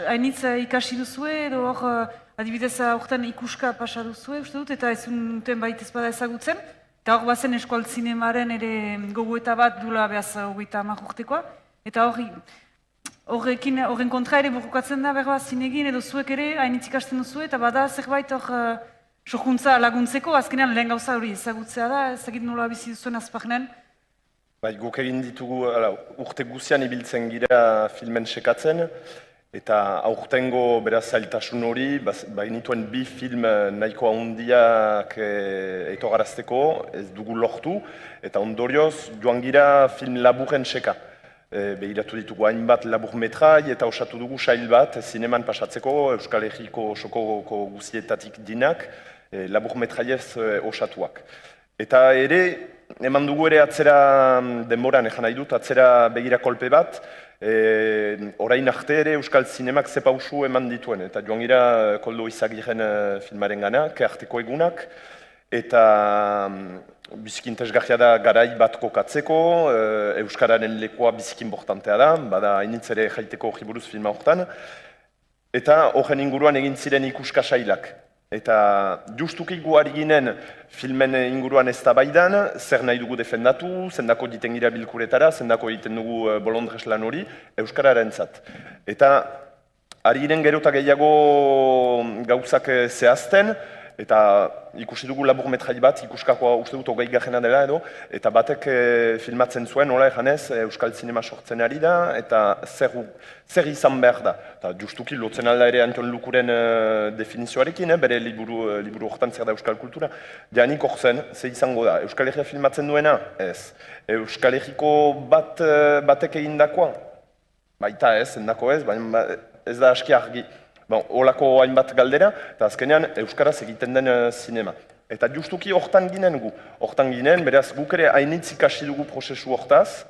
hainitz ikasi duzue edo hor adibidez aurten ikuska pasa duzue, uste dut, eta ez duten baita ez bada ezagutzen, eta hor bazen eskol zinemaren ere gogoeta bat dula behaz 30 urtekoa, eta horren kontra ere burrukatzen da berba zinegin edo zuek ere hainitz ikasten duzue, eta bada zerbait hor sojuntza laguntzeko, azkenean lehen gauza hori ezagutzea da, ezagit nola bizi duzuen azparnen. Bai, guk egin ditugu, urte guzian ibiltzen gira filmen sekatzen, eta aurtengo beraz zailtasun hori, bainituen 2 film nahiko handiak etogarazteko, ez dugu lortu, eta ondorioz joan gira film laburren seka. Begiratu ditugu hainbat labur metrai eta osatu dugu sail bat zineman pasatzeko Euskal Herriko osoko guzietatik dinak labur metraiez osatuak. Eta ere, eman dugu ere atzera denboran ejan nahi dut, atzera begira kolpe bat, orain arte ere Euskal Zinemak ze pausu eman dituen, eta joan gira Koldo Izagiren filmaren gana, kearteko egunak, eta biziki interesgarria da garai bat kokatzeko, Euskararen lekoa biziki importantea da, bada hainitz ere jaiteko hori buruz filma horretan, eta horren inguruan egin ziren ikuskasailak. Eta justuki guari ginen filmen inguruan eztabaidan, zer nahi dugu defendatu, zendako diten gira bilkuretara, zendako egiten dugu bolondres lan hori, Euskararentzat. Eta ari ginen gero eta gehiago gauzak zehazten, Eta ikusi dugu laburmetrai bat, ikuskakoa uste dut 20. dela edo, eta batek filmatzen zuen, nola ejanez, euskal zinema sortzen ari da, eta zer izan behar da. Eta justuki lotzen alda ere Anton Lukuren definizioarekin, bere liburu horretan zer da euskal kultura. Janik horzen, ze izango da, Euskal Herria filmatzen duena? Ez. Euskal Herriko batek egindakoa? Baita ez, endako ez, baina ez da aski argi. Olako hainbat galdera, eta azkenean euskaraz egiten den zinema. Eta justuki hortan ginen gu. Hortan ginen, beraz guk ere hainitz ikasi dugu prozesu hortaz,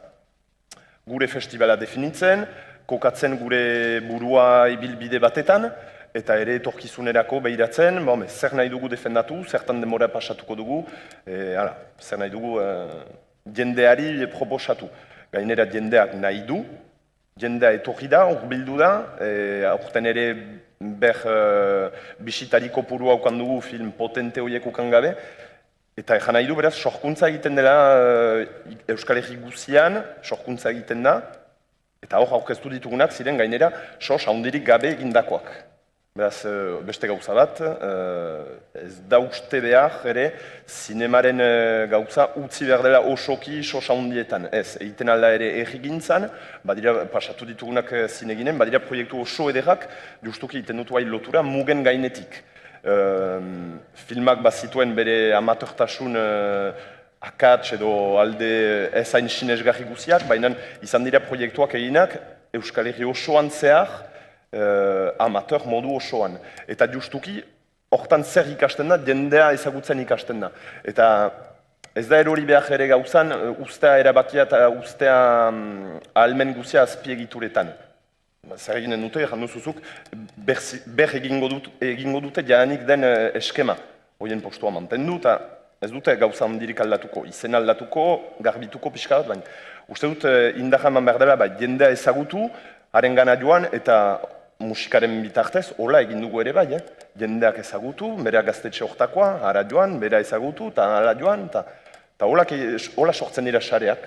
gure festivala definitzen, kokatzen gure burua ibilbide batetan, eta ere etorkizunerako behiratzen, zer nahi dugu defendatu, zertan denbora pasatuko dugu, zer nahi dugu jendeari proposatu. Gainera jendeak nahi du, jendea etorri da, urbildu da, aurten ere bisitari kopurua ukan dugu film potente horiek ukan gabe, eta ejan nahi du, beraz, sorkuntza egiten dela Euskal Herri guzian, sorkuntza egiten da, eta hor aurkeztu ditugunak ziren gainera sos handirik gabe egindakoak. Beraz, beste gauza bat, ez da uste behar ere zinemaren gauza utzi behar dela osoki sos handietan. Ez, egiten alda ere errigintzan, badira pasatu ditugunak zineginen, badira proiektu oso ederrak, justuki egiten dutu lotura mugen gainetik. Filmak bazituen bere amatortasun akats edo alde ez hain sinesgarri guziak, baina izan dira proiektuak eginak Euskal Herri osoan zehar, amateur modu osoan. Eta justuki, hortan zer ikasten da, jendea ezagutzen ikasten da. Eta ez da erori behar ere gauzan, ustea erabakia eta ustea ahalmen guzia azpiegituretan. Zer eginen dute, erran duzuzuk, ber egingo dute jadanik den eskema. Horien postua mantendu, eta ez dute gauza handirik aldatuko, izen aldatuko, garbituko pixka bat, baina uste dut indarra eman behar dela, jendea ezagutu, haren gana joan, eta musikaren bitartez, hola egin dugu ere bai, jendeak ezagutu, bera gaztetxe hortakoa, ara joan, bera ezagutu, eta ara joan, eta hola sortzen dira sareak.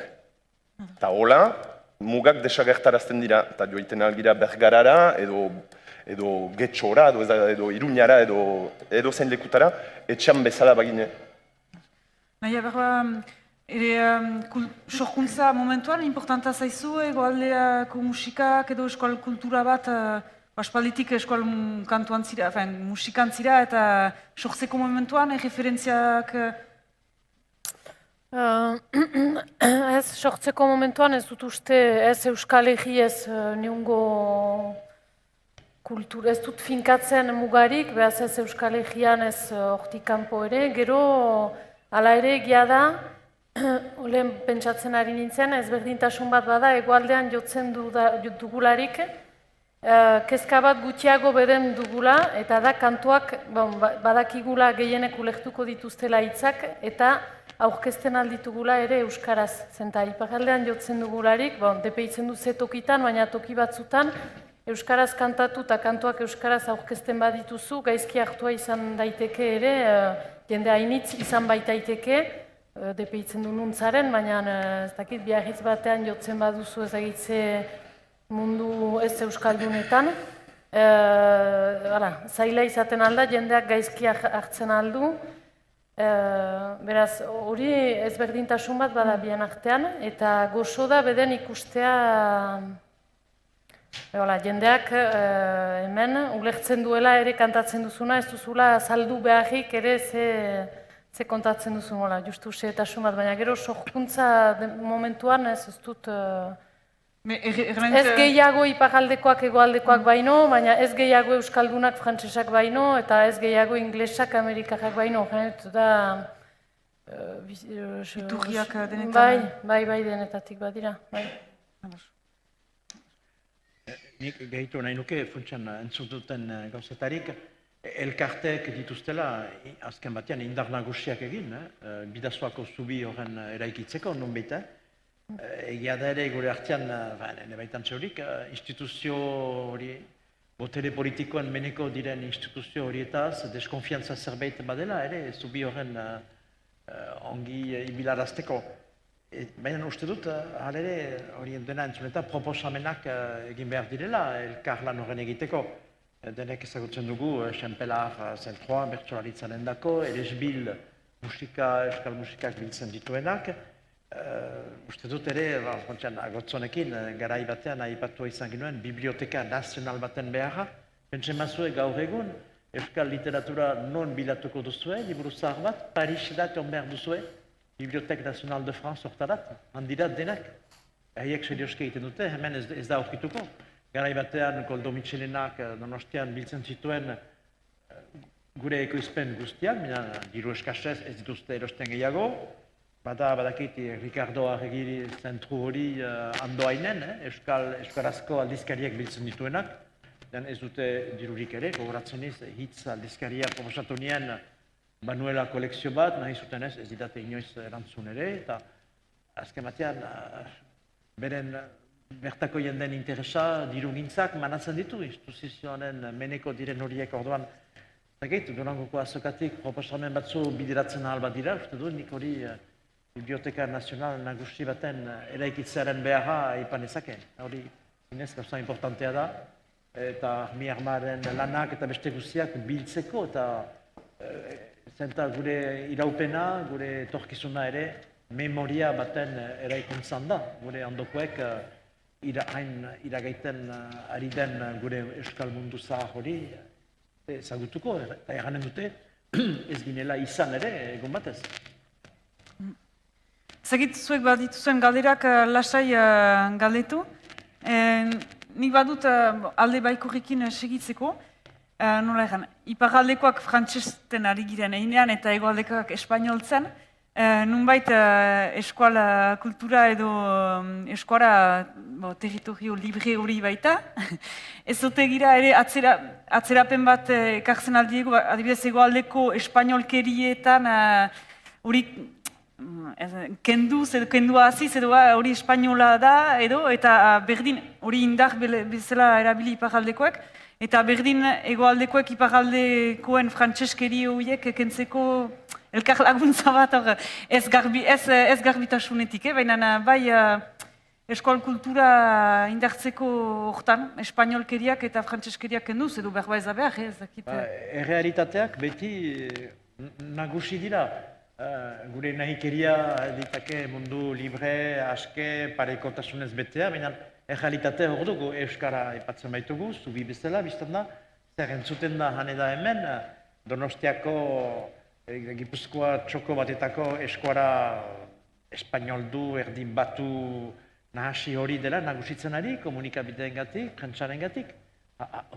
Eta hola, mugak desagertarazten dira, eta joiten algira Bergarara, edo Getxora, edo Iruñara, edo zein lekutara, etxean bezala bagine. Naia, berba, sorkuntza momentuan, importanta zaizu, egoaldeako musikak edo eskual kultura bat, aspalditik eskual kantuan zira, musikan zira, eta sortzeko momentuan, referentziak... Ez sortzeko momentuan ez dut uste, ez Euskal Herri, ez neungo kultura, ez dut finkatzen mugarik, behaz ez Euskal Herrian, ez hortik kanpo ere, gero, hala ere egia da, olen pentsatzen ari nintzen, ezberdintasun bat bada, egoaldean jotzen dugularik, kezka bat gutxiago beden dugula, eta da kantuak badakigula gehienek ulektuko dituztela hitzak, eta aurkezten alditugula ere euskaraz. Zenta, iparaldean jotzen dugularik, depeitzen du ze tokitan, baina toki batzutan, euskaraz kantatu eta kantuak euskaraz aurkezten badituzu, gaizki hartua izan daiteke ere, jende hainitz izan baitaiteke, depeitzen du nuntzaren, baina ez dakit biarritz batean jotzen baduzu ezagitze mundu ez euskaldunetan. Zaila izaten alda, jendeak gaizki hartzen aldu. Beraz, hori ezberdintasun bat bada bien artean, eta gozo da beden ikustea jendeak hemen ulertzen duela ere kantatzen duzuna, ez duzula saldu beharrik ere ze kontatzen duzun, justu xehetasun bat, baina gero sorkuntza momentuan ez dut... Ez gehiago iparaldekoak egoaldekoak baino, baina ez gehiago euskaldunak frantsesak baino, eta ez gehiago inglesak amerikarrak baino. Iturriak denetan. Bai, denetatik badira. Nik gehitu nahi nuke, funtsan entzututen gauzetarik, elkarteek dituztela, azken batean indar nagusiak egin, bidazoako zubi horren eraikitzeko, non baita. Egia da ere gure artean, nire baitan zeurik, instituzio hori, botere politikoan meneko diren instituzio horietaz, deskonfiantza zerbait badela ere, zubi horren ongi ibilarazteko. Baina uste dut, halere horien dena entzuleta proposamenak egin behar direla, elkar lan horren egiteko. Denek ezagutzen dugu, Xenpelar zentroan, bertsolaritzaren dako, Eresbil euskal musikak biltzen dituenak. Uste dut ere, agotzonekin, garai batean aipatua izan ginuen, biblioteka nazional baten beharra. Pentsen mazue gaur egun, euskal literatura non bilatuko duzue, liburu zahar bat, Pariserat on behar duzue, Bibliothèque Nationale de France hortarat, handirat denak. Haiek serioske egiten dute, hemen ez da aurkituko. Garai batean, Koldo Mitxelenak Donostian biltzen zituen gure ekoizpen guztiak, diru eskasez ez dituzte erosten gehiago. Badakit, Ricardo Arregiri zentru hori andoainen, euskarazko aldizkariak biltzen dituenak. Ez dute dirurik ere, gogoratzen iz, hitz aldizkaria proposatu nien banuela kolekzio bat, nahi zuten ez didate inoiz erantzun ere, eta azken batean, beren bertako jenden interesa, diru gintzak manatzen ditu, instituzioaren meneko diren horiek orduan. Zagit, Durangoko azokatik proposamen batzu bideratzen ahal bat dira, uste du, nik hori Biblioteka Nazional nagusi baten eraikitzearen beharra ipan ezake. Hori, zinez, gauza importantea da, eta mi armaren lanak eta beste guztiak biltzeko, eta zenta gure iraupena, gure etorkizuna ere, memoria baten eraikuntzan da, gure ondokoek iragaiten ari den gure euskal mundu zahar hori ezagutuko, eta erranen dute ez ginela izan ere, egon batez. Zagit zuek badituzuen galderak lasai galdetu. Nik badut alde baikorrekin segitzeko, nola egan, iparaldekoak frantsesten ari giren einean eta hegoaldekoak espainoltzen, nunbait eskuala kultura edo eskuara territorio libre hori baita. Ez dute gira ere atzerapen bat ekartzen aldiego, adibidez hegoaldeko espainolkerietan hori kendua aziz edo hori espainola da edo, eta berdin hori indar bezala erabili iparaldekoak, eta berdin hegoaldekoek iparaldekoen frantseskeri horiek kentzeko elkar laguntza bat hor, ez garbitasunetik, baina bai eskual kultura indartzeko hortan, espainolkeriak eta frantseskeriak kenduz, edo behar ez da behar, ez dakit. Errealitateak beti nagusi dira. Gure nahikeria ditake mundu libre, aske, parekotasunez betea, baina errealitate hor dugu euskara epatzen baitugu, zubi bezala, biztan da, zer entzuten da hane da hemen, Donostiako Gipuzkoa txoko batetako eskuara espainoldu, erdin batu nahasi hori dela nagusitzen ari, komunikabideen gatik, prentsaren gatik.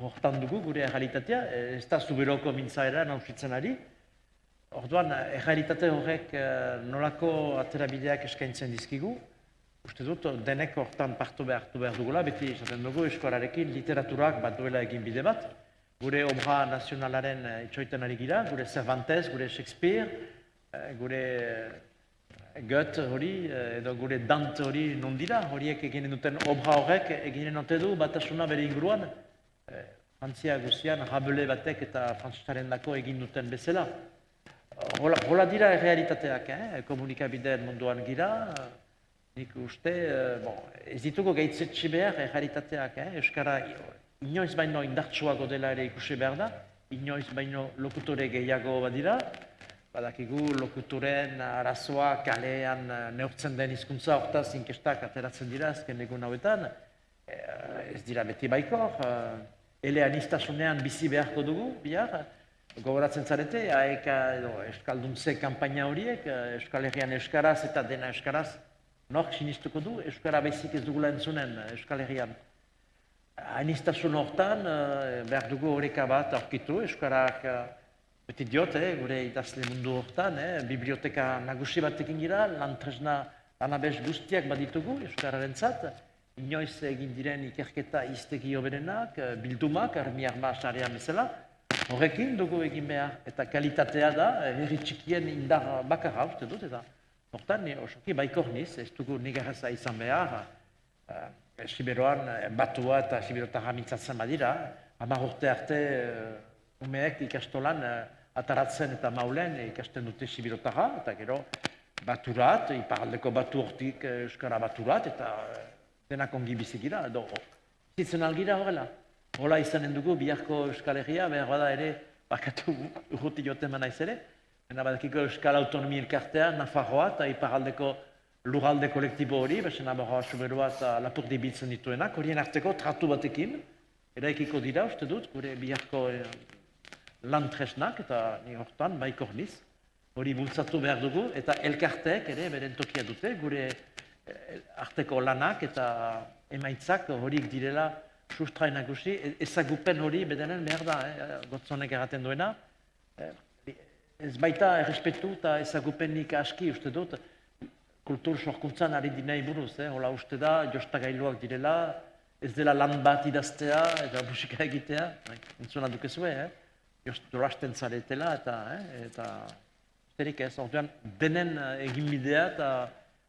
Hortan dugu gure errealitatea, ez da zuberoko mintzaera nagusitzen ari. Orduan, errealitate horrek nolako aterabideak eskaintzen dizkigu. Uste dut, denek hortan partu behar dugula, beti esaten dugu eskuararekin literaturak bat duela egin bide bat. Gure obra nazionalaren itxoiten ari gira, gure Cervantes, gure Shakespeare, gure Goethe hori, edo gure Dante hori non dira, horiek eginen duten obra horrek eginen ote du batasuna bere inguruan. Frantzia guztian, Rabelais batek eta frantzesaren dako egin duten bezala. Hola dira errealitateak, komunikabideen munduan gira, nik uste, ez ditugu gaitzetsi behar errealitateak, euskara inoiz baino indartsuago dela ere ikusi behar da, inoiz baino lokutore gehiago badira, badakigu lokutoren arazoa kalean neurtzen den hizkuntza hortaz inkestak ateratzen dira azken egun hauetan, ez dira beti baikor, eleanistasunean bizi beharko dugu, bihar, gogoratzen zarete, Euskalduntze kanpaina horiek, Euskal Herrian euskaraz eta dena euskaraz, nork sinistuko du, euskara baizik ez dugula entzunen Euskal Herrian. Anistasun hortan, behar dugu horreka bat aurkitu, euskarak, beti diot, gure idazle mundu hortan, biblioteka nagusi batekin gira, lantresna lanabes guztiak baditugu, euskararen zat, inoiz egin diren ikerketa iztegi hoberenak, bildumak, armi arma sarean bezala, horrekin dugu egin behar, eta kalitatea da, herri txikien indar bakarra, uste dut, eta hortan, osoki baikorniz, ez dugu nigarraza izan behar, Siberoan batua eta Siberotarra mintzatzen badira, 10 urte arte umeek ikastolan ataratzen eta maulen ikasten dute Siberotarra, eta gero baturat, iparaldeko batu hortik euskara baturat, eta denak ongi bizigira, edo zitzen algira horrela. Hola izanen dugu, biharko Euskal Herria, behar bada ere, bakatu urruti joten naiz ere, badakiko Euskal Autonomia Elkartea, Nafarroa eta iparaldeko lurralde kolektibo hori, besen Nafarroa, Sumeroa eta Lapurdi biltzen dituenak, horien arteko tratu batekin, eraikiko dira, uste dut, gure biharko lan tresnak, eta ni hortan, baikor niz, hori bultzatu behar dugu, eta elkarteek ere beren tokia dute, gure arteko lanak eta emaitzak horik direla sustrai nagusi, ezagupen hori bedenen behar da, Gotzonek erraten duena, ez baita errespetu eta ezagupenik aski uste dut, kultur sorkuntzan ari dinei buruz, hola uste da, jostagailuak direla, ez dela lan bat idaztea eta musika egitea, entzuna dukezue, jolasten zaretela eta usterik ez, orduan denen eginbidea eta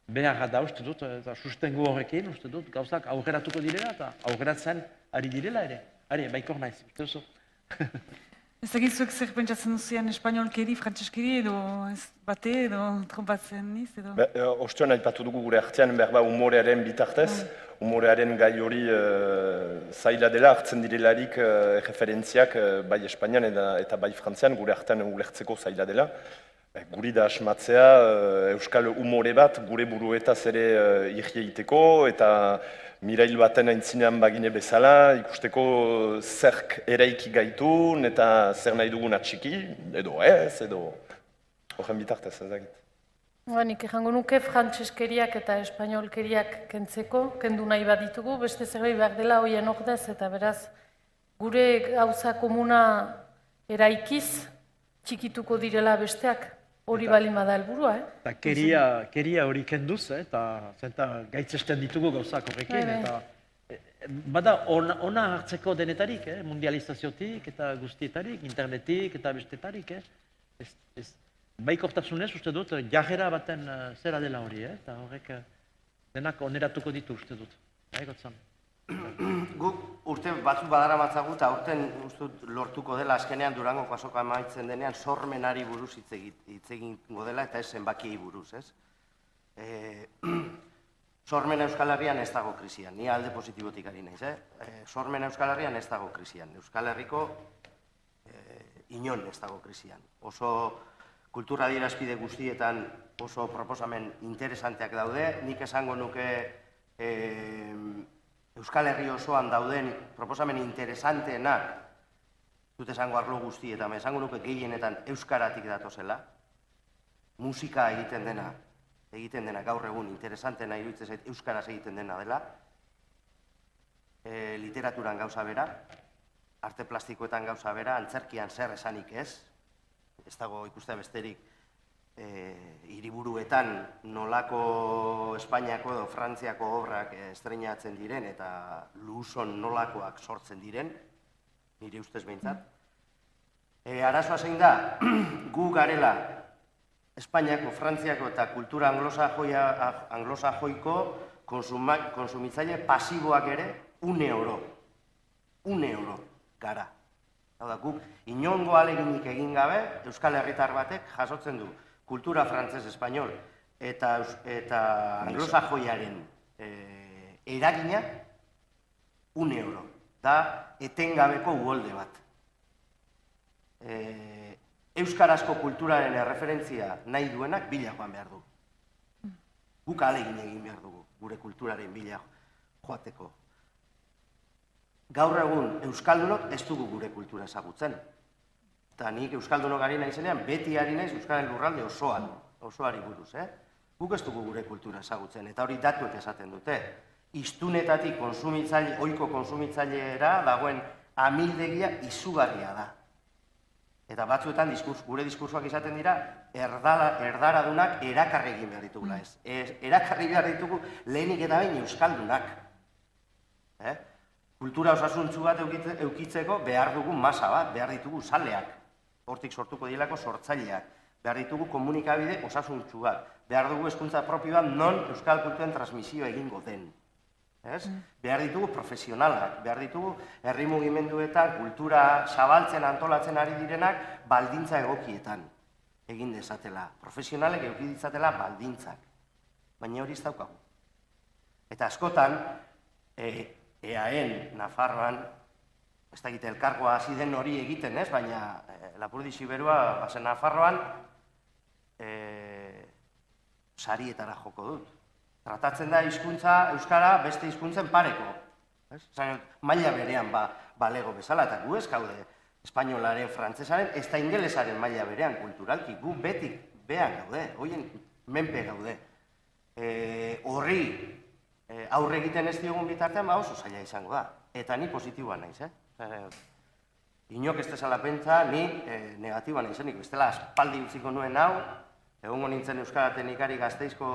beharra da uste dut, eta sustengu horrekin uste dut, gauzak aurreratuko direla eta aurreratzen ari direla ere. Ari, baikor naiz, uste duzu. Ez egizuek zer pentsatzen duzien espanolkeri, frantzeskeri edo ez bate edo trompatzen niz edo? Ostean aipatu dugu gure artean behar umorearen bitartez, umorearen gai hori zaila dela hartzen direlarik referentziak bai Espainian eta bai Frantzian gure artean ulertzeko zaila dela. Guri da asmatzea euskal umore bat gure buruetaz ere irrieiteko eta mirail baten aintzinean bagine bezala, ikusteko zerk eraiki gaitun eta zer nahi dugun atxiki, edo ez, edo horren bitartez ezagit. Nik ejango nuke frantseskeriak eta espainolkeriak kendu nahi bat ditugu, beste zerbait behar dela hoien ordez, eta beraz gure gauza komuna eraikiz txikituko direla besteak. Hori balin bada helburua, Eta keria hori kenduz, eta gaitzesten ditugu gauzak horrekin, eta bada ona hartzeko denetarik, mundializaziotik eta guztietarik, internetik eta bestetarik, baikortasunez uste dut, jarrera baten zera dela hori, eta horrek denak oneratuko ditu uste dut, gotzan. Guk urte batzuk badara matzagu eta urten lortuko dela azkenean Durangoko azoka amaitzen denean sormenari buruz hitz egingo dela eta ez zenbakiei buruz, ez? Sormena Euskal Herrian ez dago krisian, ni alde positibotik ari naiz, Sormena Euskal Herrian ez dago krisian, Euskal Herriko inon ez dago krisian. Oso kultura adierazpide guztietan oso proposamen interesanteak daude, nik esango nuke Euskal Herri osoan dauden proposamen interesanteenak, dut esango arlo guztietan, esango nuke gehienetan euskaratik datozela, musika egiten dena gaur egun interesanteena iruditzen zait euskaraz egiten dena dela, literaturan gauza bera, arte plastikoetan gauza bera, antzerkian zer esanik ez dago ikustea besterik hiriburuetan nolako Espainiako edo Frantziako obrak estreinatzen diren eta Luzon nolakoak sortzen diren, nire ustez behintzat. Arazoa zein da, gu garela Espainiako, Frantziako eta kultura anglosajoiko konsumitzaile pasiboak ere 1 euro gara. Hau da, guk inongo aleginik egin gabe, Euskal Herritar batek jasotzen du kultura frantzez-espainol eta anglosajoiaren eragina 1 euro. Da, etengabeko uholde bat. Euskarazko kulturaren erreferentzia nahi duenak bila joan behar du. Guk alegin egin behar dugu, gure kulturaren bila joateko. Gaur egun Euskaldunok ez dugu gure kultura ezagutzen. Eta nik Euskaldunok ari naizenean, beti ari naiz Euskaren lurralde osoari buruz. Guk ez dugu gure kultura ezagutzen, eta hori datuek esaten dute. Hiztunetatik ohiko kontsumitzailera dagoen amildegia izugarria da. Eta batzuetan gure diskursoak izaten dira, erdaradunak erakarri egin behar ditugula ez. Erakarri behar ditugu lehenik eta behin Euskaldunak. Kultura osasuntzu bat eukitzeko behar dugu masa bat, behar ditugu zaleak. Hortik sortuko dilako sortzaileak. Behar ditugu komunikabide osasuntzu bat. Behar dugu hezkuntza propio bat non euskal kulturen transmisioa egingo den. Behar ditugu profesionalak, behar ditugu herri mugimenduetan kultura zabaltzen antolatzen ari direnak baldintza egokietan egin dezatela. Profesionalek eduki ditzatela baldintzak. Baina hori ez daukagu. Eta askotan, EAN, Nafarroan, ez da egite elkargoa hasi den hori egiten, ez? Baina Lapurdi Xiberua, bazen Nafarroan, sarietara joko dut. Tratatzen da hizkuntza euskara beste hizkuntzen pareko. Maila berean balego bezala, eta gu ez gaude espainolaren, frantsesaren, ez da ingelesaren maila berean kulturalki. Gu betik behan gaude, hoien menpe gaude. Horri aurre egiten ez diogun bitartean, oso zaila izango da. Eta ni positiboa naiz, Inok ez dezala pentsa, ni negatiboa naizenik. Bestela, aspaldi utziko nuen hau, egongo nintzen Euskara Teknikari Gasteizko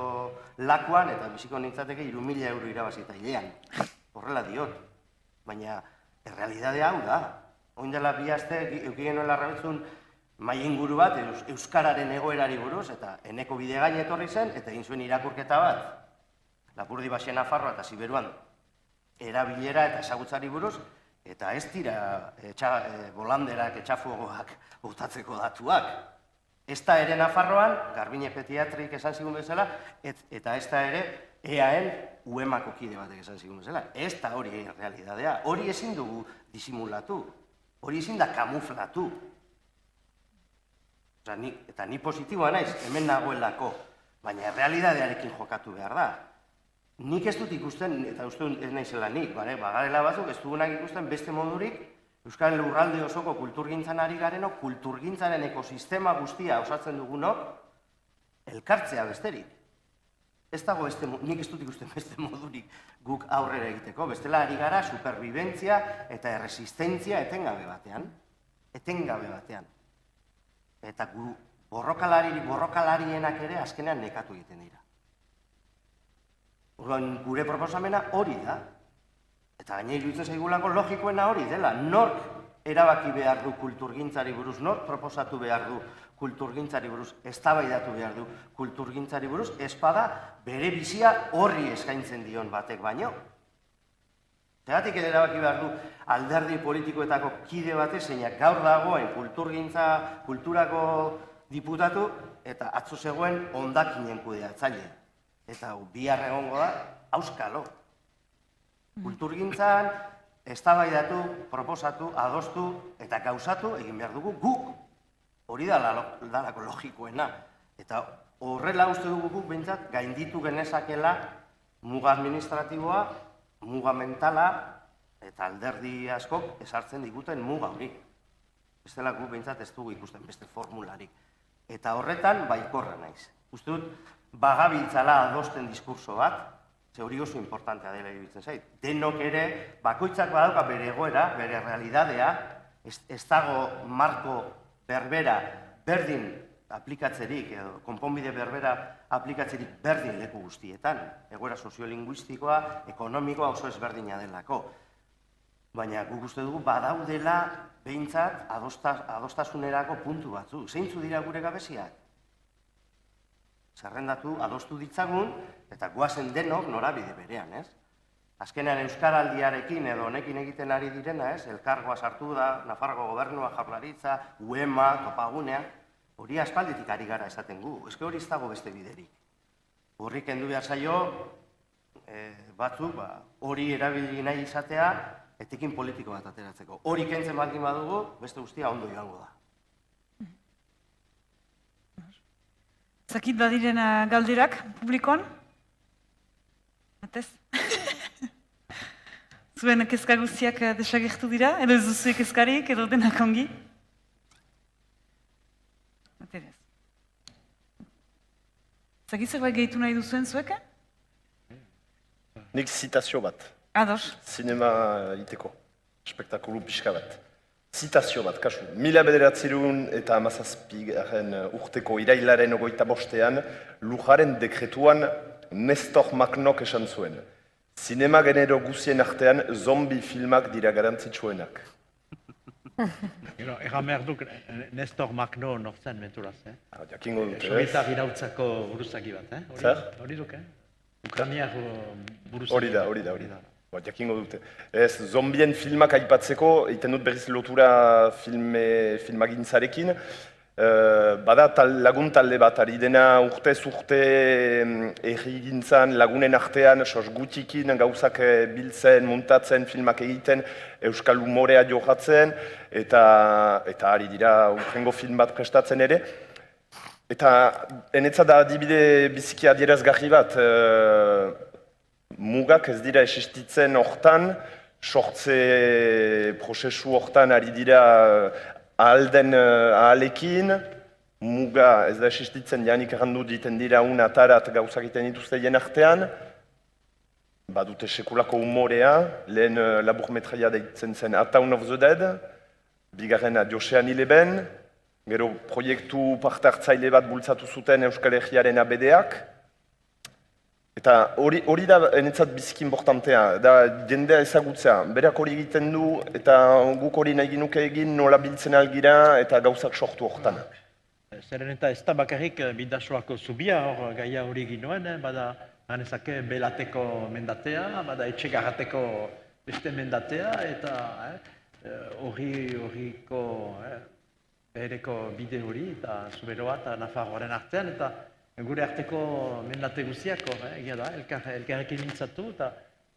lakuan, eta biziko nintzateke 3.000 euro irabazita hilean. Horrela diot. Baina, errealidadea hau da. Oin dela 2 aste, euki genuen larrabetzun mai inguru bat, Euskararen egoerari buruz, eta eneko Bidegain etorri zen, eta egin zuen irakurketa bat. Lapurdi Basen Nafarroa eta Siberuan erabilera eta ezagutzari buruz, eta ez dira bolanderak, etxafugoak botatzeko datuak. Ez da ere Nafarroan, Garbine Pediatrik esan zigun bezala, eta ez da ere EAen UEMako kide batek esan zigun bezala. Ez da hori realidadea. Hori ezin dugu disimulatu. Hori ezin da kamuflatu. Eta ni positiboa naiz, hemen nagoelako, baina realidadearekin jokatu behar da. Nik ez dut ikusten, eta uste ez naizela nik, bagarela batzuk ez dugunak ikusten beste modurik, Euskal Lurralde osoko kulturgintzan ari garenok, kulturgintzaren ekosistema guztia osatzen dugunok, elkartzea besterik. Ez dago nik ez dut ikusten beste modurik guk aurrera egiteko, bestela ari gara superbibentzia eta erresistentzia etengabe batean. Etengabe batean. Eta borrokalarienak ere azkenean nekatu egiten dira. Gure proposamena hori da. Eta gaina iruditzen zaigulako logikoena hori dela. Nork erabaki behar du kulturgintzari buruz, nork proposatu behar du kulturgintzari buruz, eztabaidatu behar du kulturgintzari buruz, ezpada bere bizia horri eskaintzen dion batek baino. Zeratik erabaki behar du alderdi politikoetako kide batez, zeinak gaur dagoen kulturako diputatu, eta atzo zegoen hondakinen kudeatzaile. Eta bihar egongo da, auskalo. Kulturgintzan, eztabaidatu, proposatu, adostu eta gauzatu egin behar dugu guk. Hori dalako logikoena. Eta horrela uste dugu guk behintzat gainditu genezakela muga administratiboa, muga mentala eta alderdi askok esartzen diguten muga hori. Bestela guk behintzat ez dugu ikusten beste formularik. Eta horretan baikorra naiz. Uste dut, bagabiltzala adosten diskurso bat, ze hori oso importantea dela iruditzen zait. Denok ere, bakoitzak badauka bere egoera, bere realidadea, ez dago marko berbera berdin aplikatzerik, edo konponbide berbera aplikatzerik berdin leku guztietan. Egoera soziolinguistikoa, ekonomikoa oso ezberdina delako. Baina guk uste dugu badaudela behintzat adostasunerako puntu batzu. Zeintzu dira gure gabeziak? Zerrendatu, adostu ditzagun, eta guazen denok norabide berean, ez? Azkenean Euskaraldiarekin edo honekin egiten ari direna, ez? Elkargoa sartu da, Nafarroko Gobernua, Jaurlaritza, UEMA, Topagunea, hori aspalditik ari gara esaten gu. Ez hori ez dago beste biderik. Horri kendu behar zaio, batzuk, hori erabili nahi izatea, etekin politiko bat ateratzeko. Hori kentzen baldin badugu, beste guztia ondo joango da. Zakit badiren galderak publikoan? Batez? Zuen kezka guztiak desagertu dira? Edo ez duzu kezkarik, edo denak ongi? Baterez. Zakit zerbait gehitu nahi duzuen zuek? Nik zitazio bat. Ados. Zinema iteko. Spektakulu pixka bat. Zitazio bat, kasu. 1917 urteko irailaren 25ean, Lujaren dekretuan Nestor Macknok esan zuen. Zinema genero guzien artean zombi filmak dira garantzitsuenak. Egan behar duk Nestor Mackno nortzen menturaz, Jakingo dute, Sobietar irautzako buruzagi bat, Zer? Hori duk, Ukrainiar buruzagi. Hori da. Jakingo dute. Ez, zombien filmak aipatzeko, egiten dut berriz lotura filmagintzarekin. bada lagun talde bat, ari dena urtez urte errigintzan lagunen artean, sos gutxikin gauzak biltzen, muntatzen, filmak egiten, euskal humorea jokatzen, eta ari dira urrengo film bat prestatzen ere. Eta enetzat da adibide biziki adierazgarri bat, mugak ez dira existitzen hortan, sortze prozesu hortan ari dira ahalden ahalekin, muga ez da existitzen janik errandu diten dira atarat gauzak egiten dituzteien artean, badute sekulako humorea, lehen laburmetraia deitzen zen A Town of the Dead, bigarrena Josean Hileben, gero proiektu parte hartzaile bat bultzatu zuten Euskal Herriaren abedeak, eta hori da enetzat biziki importantea, da jendea ezagutzea, berak hori egiten du eta guk hori nahi ginuke egin nola biltzen algira eta gauzak sortu hortan. Zeren eta ez da bakarrik Bidasoako zubia hor gaia hori ginoen, bada ganezake Belateko mendatea, bada Etxegarrateko beste mendatea, eta horriko bereko bide hori, eta Zuberoa eta Nafarroaren artean, eta gure arteko mendate guziako, egia da, elkarrekin mintzatu, eta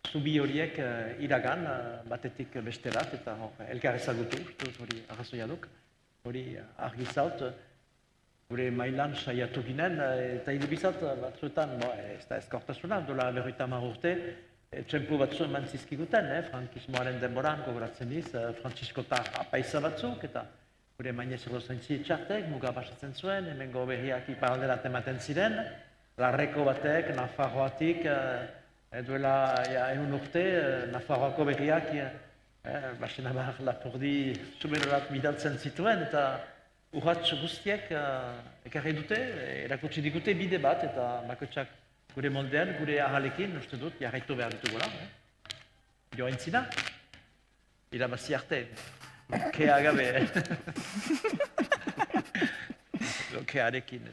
zubi horiek iragan batetik besterat, eta elkar ezagutu, hori arrazoia duk, hori argi zaut, gure mailan saiatu ginen, eta hilibizat batzuetan, ez da ezkortasuna, dola 50 urte, txempu batzu eman zizkiguten, frankismoaren denboran, gogoratzen diz, Frantziskotar apaisa batzuk, eta gure mainez rozaintzi etxartek, muga basatzen zuen, hemengo berriak iparalderat ematen ziren, Larreko batek, Nafarroatik, duela ehun urte, Nafarroako berriak, Baxena Bahar Lapurdi Zuberorat bidaltzen zituen, eta urratx guztiek ekarri dute, erakutsi digute bide bat, eta bakotxak gure moldean, gure ahalekin, uste dut, jarraitu behar ditugola. Joaintzina, irabazi arte. Kea gabe, kearekin,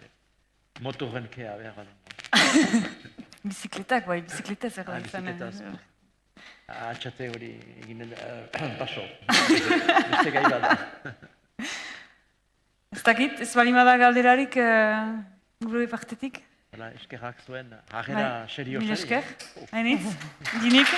motorren kea behar da. Bizikletak, bai, bizikletaz erra izan. Bizikletaz. Atxate hori eginen, paso, beste gai bat da. Ez dakit, ez balimada galderarik gure partetik? Eskerrak zuen, harrera serio. Mil esker, hainitz, dinik.